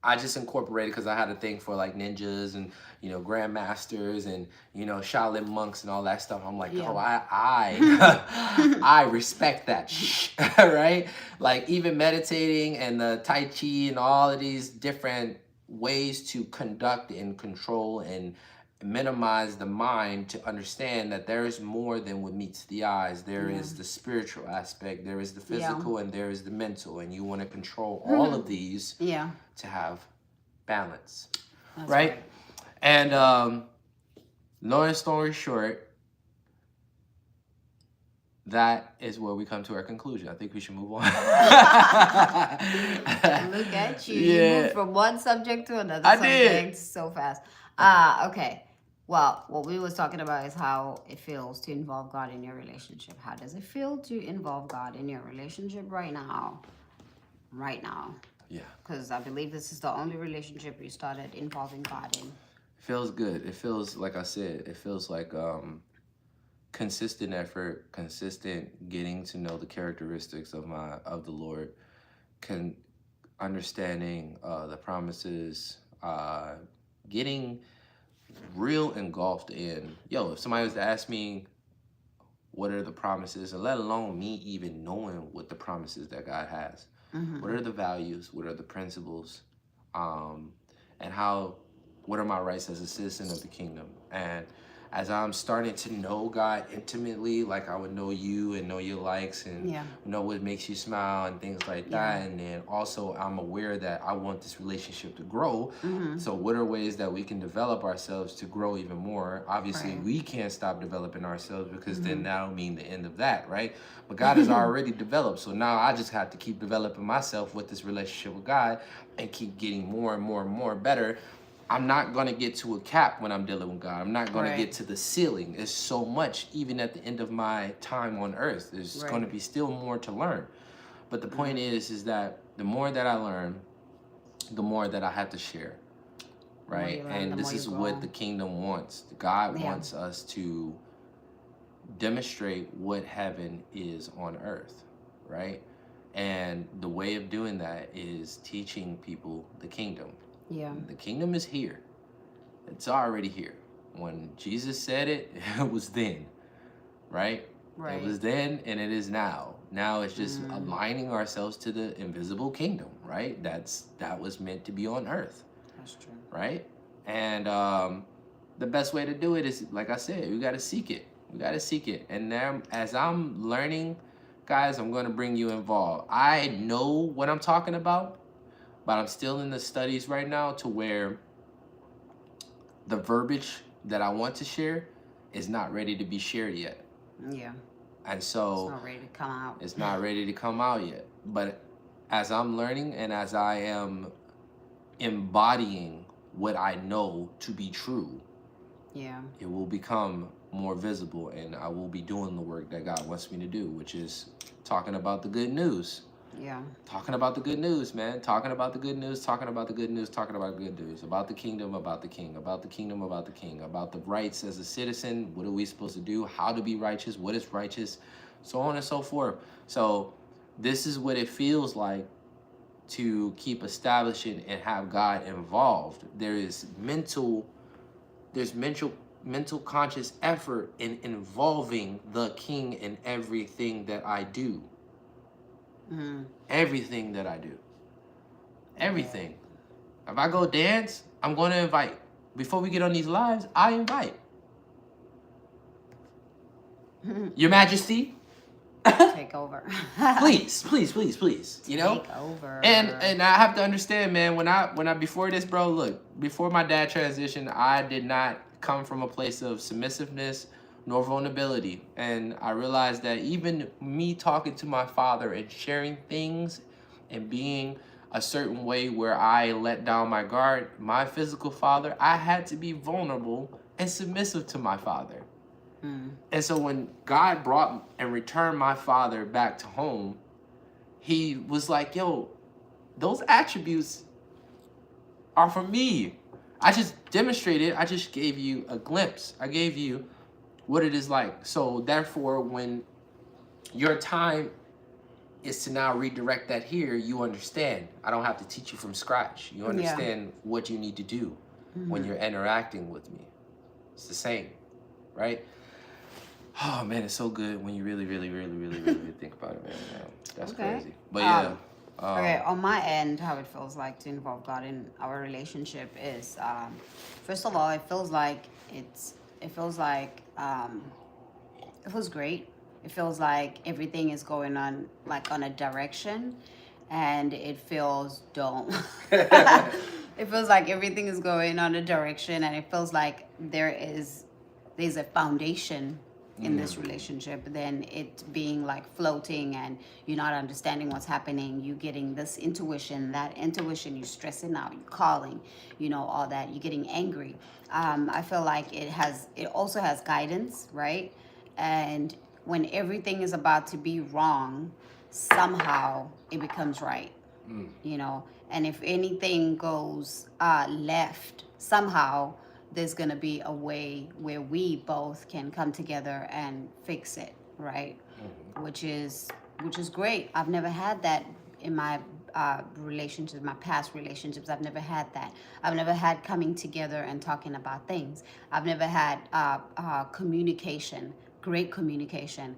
B: I just incorporated, because I had a thing for ninjas and grandmasters and Shaolin monks and all that stuff. I'm like, oh, I respect that, right? Like even meditating and the Tai Chi and all of these different ways to conduct and control and minimize the mind, to understand that there is more than what meets the eyes. There is the spiritual aspect, there is the physical, and there is the mental, and you want to control all of these to have balance. That's right? And long story short, that is where we come to our conclusion. I think we should move on.
A: Look at you. You moved from one subject to another subject so fast. Okay. Well, what we was talking about is how it feels to involve God in your relationship. How does it feel to involve God in your relationship right now? Right now. Yeah. Because I believe this is the only relationship you started involving God in.
B: It feels good. It feels, like I said, it feels like consistent effort, consistent getting to know the characteristics of the Lord, understanding the promises, getting real engulfed in, if somebody was to ask me what are the promises, and let alone me even knowing what the promises that God has, what are the values, what are the principles, and what are my rights as a citizen of the kingdom. And as I'm starting to know God intimately, like I would know you and know your likes and know what makes you smile and things like that. And then also I'm aware that I want this relationship to grow. So what are ways that we can develop ourselves to grow even more? Obviously, we can't stop developing ourselves because then that'll mean the end of that, right? But God has already developed. So now I just have to keep developing myself with this relationship with God and keep getting more and more and more better. I'm not going to get to a cap when I'm dealing with God. I'm not going to get to the ceiling. There's so much, even at the end of my time on earth. There's going to be still more to learn. But the point is that the more that I learn, the more that I have to share, right? And this is what the kingdom wants. God wants us to demonstrate what heaven is on earth, right? And the way of doing that is teaching people the kingdom. Yeah. The kingdom is here. It's already here. When Jesus said it, it was then, right? It was then and it is now. Now it's just aligning ourselves to the invisible kingdom, right? That was meant to be on earth. That's true. Right? And the best way to do it is, like I said, we got to seek it. We got to seek it. And now, as I'm learning, guys, I'm going to bring you involved. I know what I'm talking about, but I'm still in the studies right now to where the verbiage that I want to share is not ready to be shared yet. Yeah. And so it's not ready to come out. It's not ready to come out yet. But as I'm learning and as I am embodying what I know to be true, it will become more visible, and I will be doing the work that God wants me to do, which is talking about the good news. Yeah. Talking about the good news, man. Talking about the good news, talking about the good news, talking about good news. About the kingdom, about the king. About the kingdom, about the king. About the rights as a citizen. What are we supposed to do? How to be righteous? What is righteous? So on and so forth. So this is what it feels like to keep establishing and have God involved. There's mental conscious effort in involving the king in everything that I do. Everything that I do. Everything. If I go dance, I'm going to invite. Before we get on these lives, I invite. Your Majesty.
A: Take over.
B: Please. You know?
A: Take over.
B: And I have to understand, man, when I before this, bro, look, before my dad transitioned, I did not come from a place of submissiveness nor vulnerability. And I realized that even me talking to my father and sharing things and being a certain way where I let down my guard, my physical father, I had to be vulnerable and submissive to my father. And so when God brought and returned my father back to home, he was like, yo, those attributes are for me. I just demonstrated, I just gave you a glimpse. I gave you what it is like. So therefore, when your time is to now redirect that here, you understand. I don't have to teach you from scratch. You understand what you need to do when you're interacting with me. It's the same, right? Oh man, it's so good when you really think about it, man. That's crazy. But yeah.
A: Okay, on my end, how it feels like to involve God in our relationship is, first of all, it feels great. It feels like everything is going on like on a direction, and it feels dull. It feels like everything is going on a direction, and it feels like there's a foundation in this relationship than it being like floating and you're not understanding what's happening. You getting this intuition, that intuition, you're stressing out, you're calling, all that, you're getting angry. I feel like it also has guidance, right? And when everything is about to be wrong, somehow it becomes right. And if anything goes left, somehow there's going to be a way where we both can come together and fix it, right? Which is great. I've never had that in my relationships, my past relationships. I've never had that. I've never had coming together and talking about things. I've never had communication, great communication.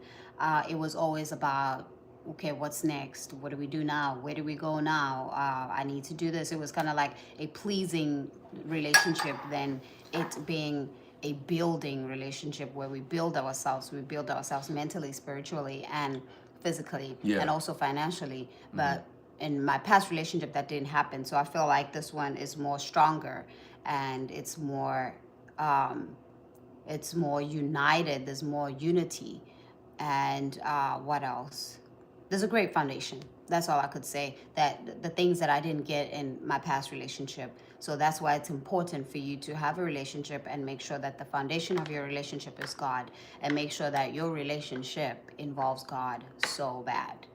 A: It was always about, okay, what's next? What do we do now? Where do we go now? I need to do this. It was kind of like a pleasing relationship than it being a building relationship where we build ourselves. We build ourselves mentally, spiritually, and physically, and also financially. But in my past relationship, that didn't happen. So I feel like this one is more stronger, and it's more united. There's more unity, and what else? There's a great foundation. That's all I could say. That the things that I didn't get in my past relationship. So that's why it's important for you to have a relationship and make sure that the foundation of your relationship is God, and make sure that your relationship involves God so bad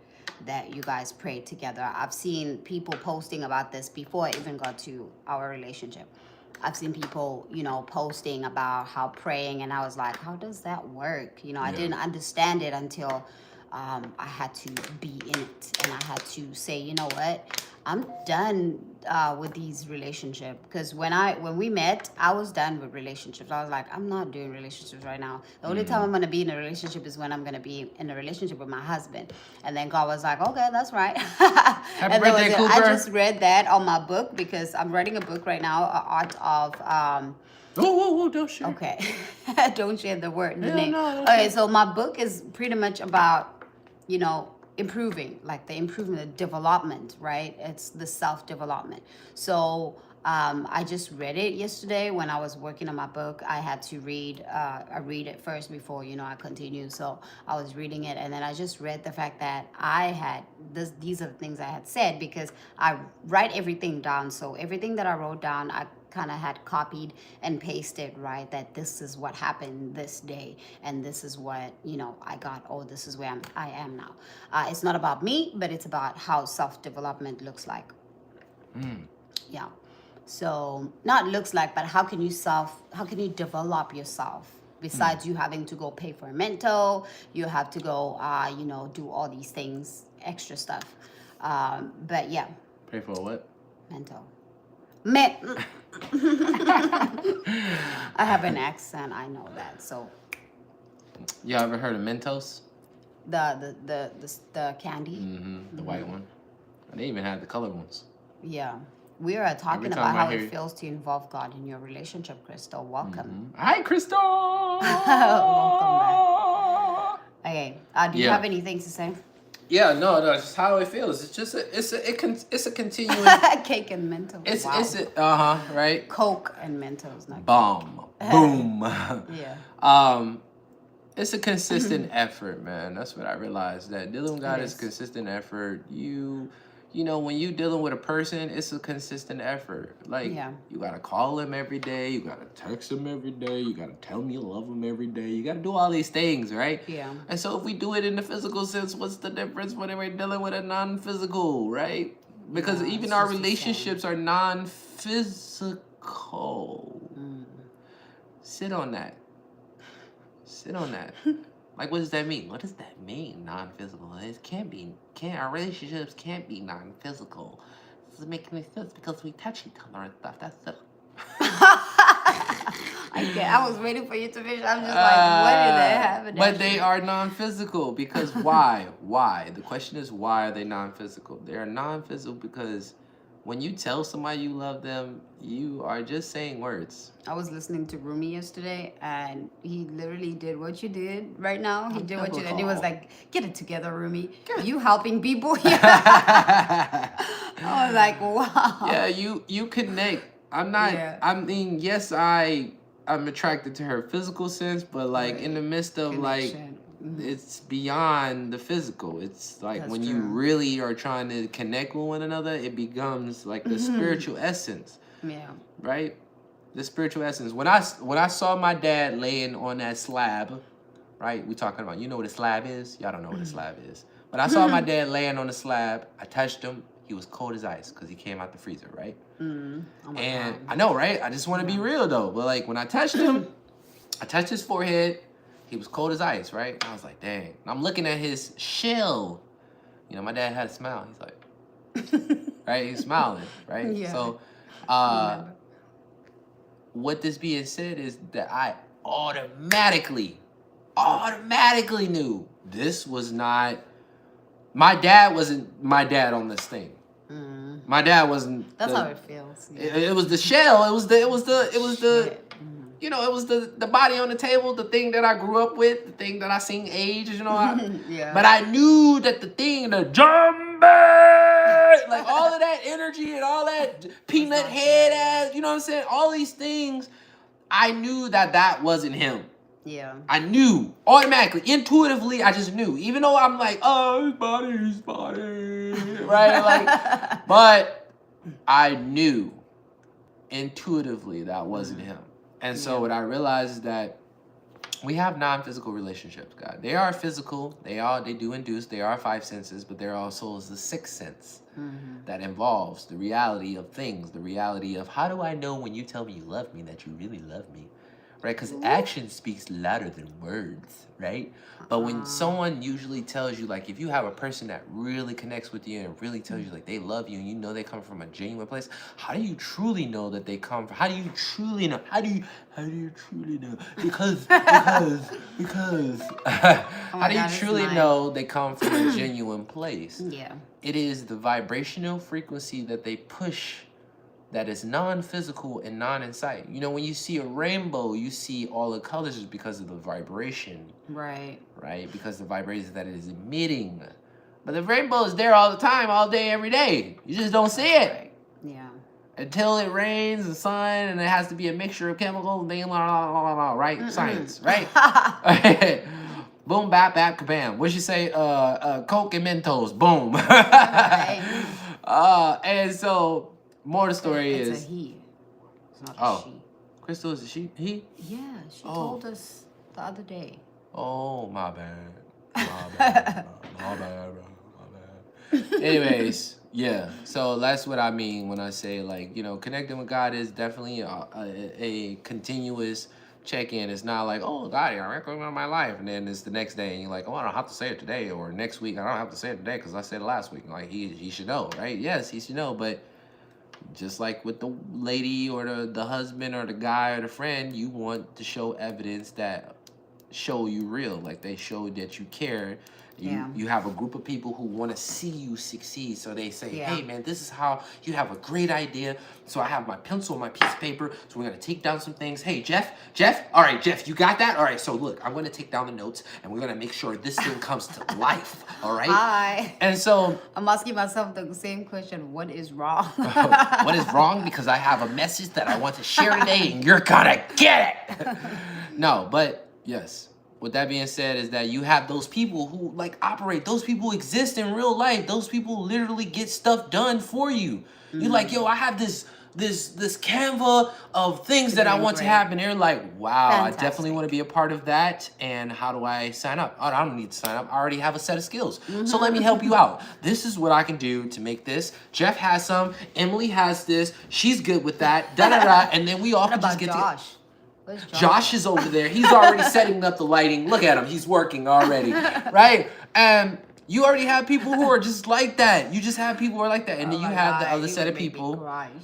A: that you guys pray together. I've seen people posting about this before I even got to our relationship. I've seen people, posting about how praying, and I was like, how does that work? I didn't understand it until I had to be in it, and I had to say, you know what, I'm done with these relationships. Because when we met, I was done with relationships. I was like, I'm not doing relationships right now. The only time I'm going to be in a relationship is when I'm going to be in a relationship with my husband. And then God was like, okay, that's right.
B: Happy birthday, Cooper.
A: I just read that on my book, because I'm writing a book right now, Art of...
B: Whoa, don't share.
A: Okay. Don't share the word, the name.
B: No,
A: okay, so my book is pretty much about, improving, like the improvement, the development, right? It's the self-development. So I just read it yesterday when I was working on my book. I had to read it first before, I continue. So I was reading it, and then I just read the fact that these are the things I had said, because I write everything down. So everything that I wrote down, I kind of had copied and pasted, right? That this is what happened this day, and this is what I got. Oh, this is where I am now. It's not about me, but it's about how self-development looks like. Yeah. So not looks like, but how can you develop yourself? Besides you having to go pay for a mentor, you have to go, do all these things, extra stuff. But yeah.
B: Pay for what?
A: Mentor. I have an accent, I know that. So
B: you ever heard of Mentos?
A: The candy?
B: The white one. They even had the colored ones.
A: Yeah. We are talking about how it feels to involve God in your relationship, Crystal. Welcome.
B: Hi, Crystal.
A: Welcome back. Okay. Do you have anything to say?
B: Yeah, no, it's just how it feels. It's just it's a continuous
A: cake and Mentos.
B: It's right.
A: Coke and Mentos, not
B: bomb, boom.
A: Yeah.
B: It's a consistent effort, man. That's what I realized. That dealing with God is consistent effort. When you dealing with a person, it's a consistent effort. Like, you gotta call him every day. You gotta text him every day. You gotta tell him you love him every day. You gotta do all these things, right?
A: Yeah.
B: And so if we do it in the physical sense, what's the difference when we're dealing with a non-physical, right? Because even our relationships are non-physical. Sit on that. Like, what does that mean? What does that mean, non-physical? Our relationships can't be non-physical. This doesn't make any sense because we touch each other and stuff. That's it.
A: I was waiting for you to finish. I'm just like, what did they have?
B: But they are non-physical because why? Why? The question is, why are they non-physical? They are non-physical because when you tell somebody you love them, you are just saying words.
A: I was listening to Rumi yesterday, and he literally did what you did right now. He did what you did. And he was like, get it together, Rumi. You helping people? I was like, wow.
B: Yeah, you connect. I'm not, I mean, yes, I'm attracted to her physical sense, but like in the midst of connection. It's beyond the physical. It's like when you really are trying to connect with one another, it becomes like the spiritual essence.
A: Yeah.
B: Right? The spiritual essence. When I saw my dad laying on that slab, right? We talking about, you know what a slab is? Y'all don't know what a slab is. But I saw my dad laying on the slab. I touched him. He was cold as ice because he came out the freezer, right?
A: Oh
B: and
A: God.
B: I know, right? I just want to be real though. But like when I touched him, I touched his forehead. He was cold as ice, right? And I was like, dang. And I'm looking at his shell. My dad had a smile. He's like, right? He's smiling, right?
A: Yeah.
B: So, what this being said is that I automatically knew this was not, my dad wasn't my dad on this thing. My dad wasn't.
A: That's how it feels. Yeah.
B: It was the shell. It was the you know, it was the body on the table, the thing that I grew up with, the thing that I seen age, you know.
A: Yeah.
B: But I knew that the thing, the Jumbo, like all of that energy and all that peanut head ass, you know what I'm saying? All these things, I knew that wasn't him.
A: Yeah.
B: I knew automatically, intuitively. I just knew, even though I'm like, oh, his body, right? Like, but I knew intuitively that wasn't him. And so what I realized is that we have non-physical relationships, God. They are physical. They do induce. They are five senses, but there also is the sixth sense that involves the reality of things, the reality of how do I know when you tell me you love me that you really love me, right? Because action speaks louder than words, right? But when someone usually tells you, like, if you have a person that really connects with you and really tells you, like, they love you and you know they come from a genuine place, how do you truly know that they come from? How do you truly know? How do you truly know? Because how do you truly know they come from a genuine place?
A: Yeah.
B: It is the vibrational frequency that they push that is non-physical and non-insight. You know, when you see a rainbow, you see all the colors is because of the vibration.
A: Right.
B: Right? Because the vibration that it is emitting. But the rainbow is there all the time, all day, every day. You just don't see it.
A: Right. Yeah.
B: Until it rains and sun and it has to be a mixture of chemicals and right? Science, right? Boom, bap, bap, kabam. What'd you say? Coke and Mentos. Boom.
A: Right.
B: And so, more of the story
A: it's
B: is...
A: a he. It's not a she.
B: Crystal is a she? He?
A: Yeah, she told us the other day.
B: Oh, my bad. My bad, bro. Anyways, yeah. So that's what I mean when I say, like, you know, connecting with God is definitely a continuous check-in. It's not like, oh, God, you're recording my life. And then it's the next day and you're like, oh, I don't have to say it today. Or next week, I don't have to say it today because I said it last week. Like, he should know, right? Yes, he should know. But just like with the lady or the husband or the guy or the friend, you want to show evidence that show you real. Like, they show that you care. You have a group of people who want to see you succeed. So they say, hey, man, this is how you have a great idea. So I have my pencil and my piece of paper. So we're going to take down some things. Hey, Jeff. All right, Jeff, you got that? All right, so look, I'm going to take down the notes and we're going to make sure this thing comes to life. All right?
A: Hi.
B: And so
A: I'm asking myself the same question. What is wrong?
B: What is wrong? Because I have a message that I want to share today and you're going to get it. No, but yes. With that being said, is that you have those people who like operate. Those people exist in real life. Those people literally get stuff done for you. You're like, yo, I have this Canva of things that I want to happen. They're like, wow,
A: Fantastic.
B: I definitely want to be a part of that. And how do I sign up? Oh, I don't need to sign up. I already have a set of skills. So let me help you out. This is what I can do to make this. Jeff has some. Emily has this. She's good with that. Da da da. And then we all can just get
A: Josh?
B: Josh is over there. He's already setting up the lighting. Look at him. He's working already. Right? And you already have people who are just like that. You just have people who are like that. And then you have the other set of people.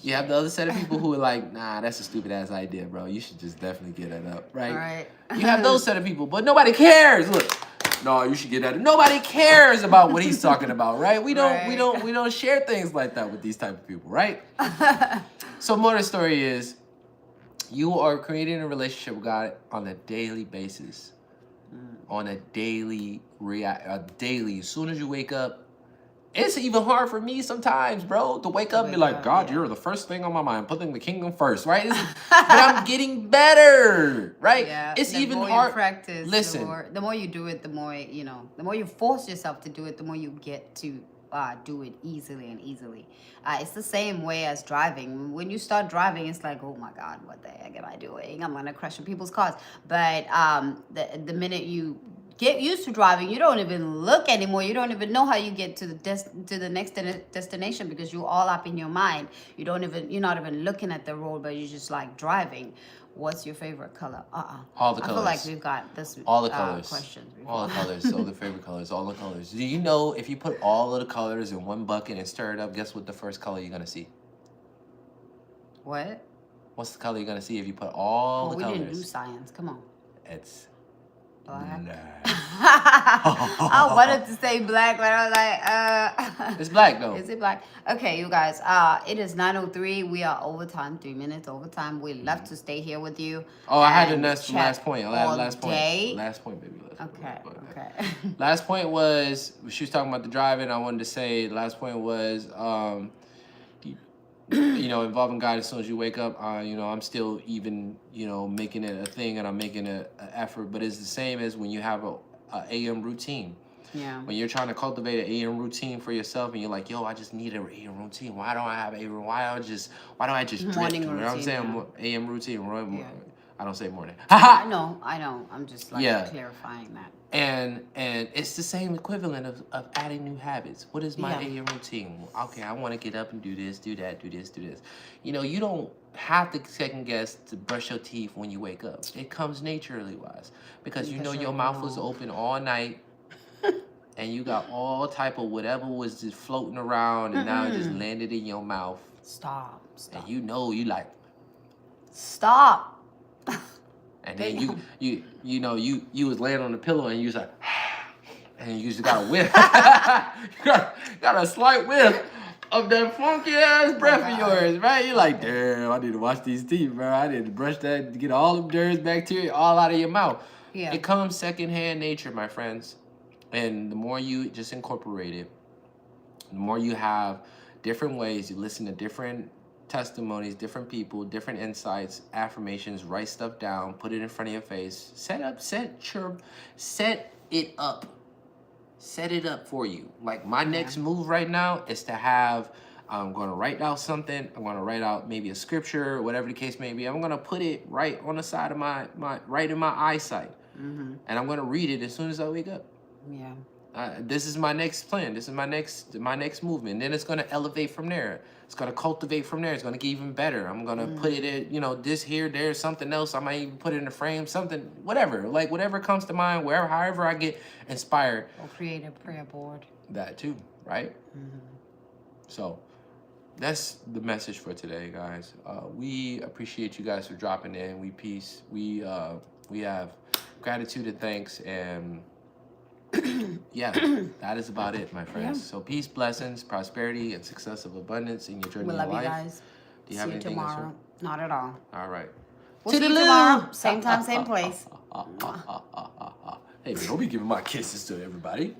B: You have the other set of people who are like, nah, that's a stupid ass idea, bro. You should just definitely get that up. Right? You have those set of people. But nobody cares. Look. No, you should get that. Nobody cares about what he's talking about, right? We don't share things like that with these type of people, right? So more of the story is, you are creating a relationship with God on a daily basis. On a daily, as soon as you wake up. It's even hard for me sometimes, bro, to wake up and be like, God, you're the first thing on my mind, putting the kingdom first, right? But I'm getting better, right?
A: Yeah,
B: it's
A: the
B: even
A: more
B: hard.
A: You practice,
B: Listen,
A: the more you do it, the more, the more you force yourself to do it, the more you get to do it easily and easily. It's the same way as driving. When you start driving, it's like, oh my God, what the heck am I doing? I'm gonna crash in people's cars. But the minute you get used to driving, you don't even look anymore. You don't even know how you get to the next destination because you're all up in your mind. You're not even looking at the road, but you're just like driving. What's your favorite color?
B: All the colors.
A: I feel like we've got this
B: all the colors.
A: Questions before.
B: All the colors. So the favorite colors. All the colors. Do you know if you put all of the colors in one bucket and stir it up, guess what the first color you're gonna see?
A: What?
B: What's the color you're gonna see if you put all the colors?
A: We didn't do science. Come on.
B: It's
A: Black. I wanted to say black, but I was like,
B: It's black though.
A: Is it black? Okay, you guys. It is 9:03. We are overtime, 3 minutes overtime. We love to stay here with you.
B: Oh, I had the
A: and
B: last
A: chat
B: point.
A: all
B: Last point.
A: day.
B: Last point, baby. Last
A: Okay.
B: point.
A: Okay.
B: Last point was she was talking about the driving. I wanted to say last point was you know, involving God as soon as you wake up. You know, I'm still even, you know, making it a thing, and I'm making an effort. But it's the same as when you have a AM routine.
A: Yeah.
B: When you're trying to cultivate an AM routine for yourself, and you're like, yo, I just need an AM routine. Why don't I have AM? Why don't I just drift?
A: Morning
B: You know what I'm
A: routine,
B: saying?
A: yeah.
B: AM routine.
A: Yeah.
B: I don't say morning.
A: I know. I'm just like
B: Yeah.
A: clarifying that.
B: And it's the same equivalent of adding new habits. What is my
A: Yeah.
B: AM routine? Okay, I want to get up and do this, do that, do this, do this. You know, you don't have to second guess to brush your teeth when you wake up. It comes naturally wise because you know your mouth was open all night. And you got all type of whatever was just floating around, and now it just landed in your mouth.
A: Stop.
B: And you know you like.
A: Stop.
B: And then you know you was laying on the pillow and you was like, and you just got a whiff, got a slight whiff of that funky ass breath of yours, right? You're like, damn, I need to wash these teeth, bro. I need to brush that to get all them germs, bacteria all out of your mouth.
A: Yeah.
B: It comes secondhand nature, my friends. And the more you just incorporate it, the more you have different ways, you listen to different testimonies, different people, different insights, affirmations, write stuff down, put it in front of your face, set it up for you. Like my next move right now is to have, I'm going to write out something. I'm going to write out maybe a scripture, whatever the case may be. I'm going to put it right on the side of my right in my eyesight. And I'm going to read it as soon as I wake up.
A: Yeah.
B: This is my next plan. This is my next movement. And then it's going to elevate from there. It's going to cultivate from there. It's going to get even better. I'm going to put it in, you know, this here, there's something else. I might even put it in a frame, something, whatever. Like whatever comes to mind, wherever, however I get inspired.
A: Or create a prayer board.
B: That too, right? So that's the message for today, guys. We appreciate you guys for dropping in. We have gratitude and thanks, and yeah, that is about it, my friends. So peace, blessings, prosperity, and success of abundance in your journey
A: We
B: in
A: love
B: life.
A: you guys.
B: Do you
A: See
B: have
A: you
B: anything else,
A: tomorrow. Not at all.
B: All right.
A: We'll see you tomorrow. Same time, same place.
B: Hey, man, don't be giving my kisses to everybody.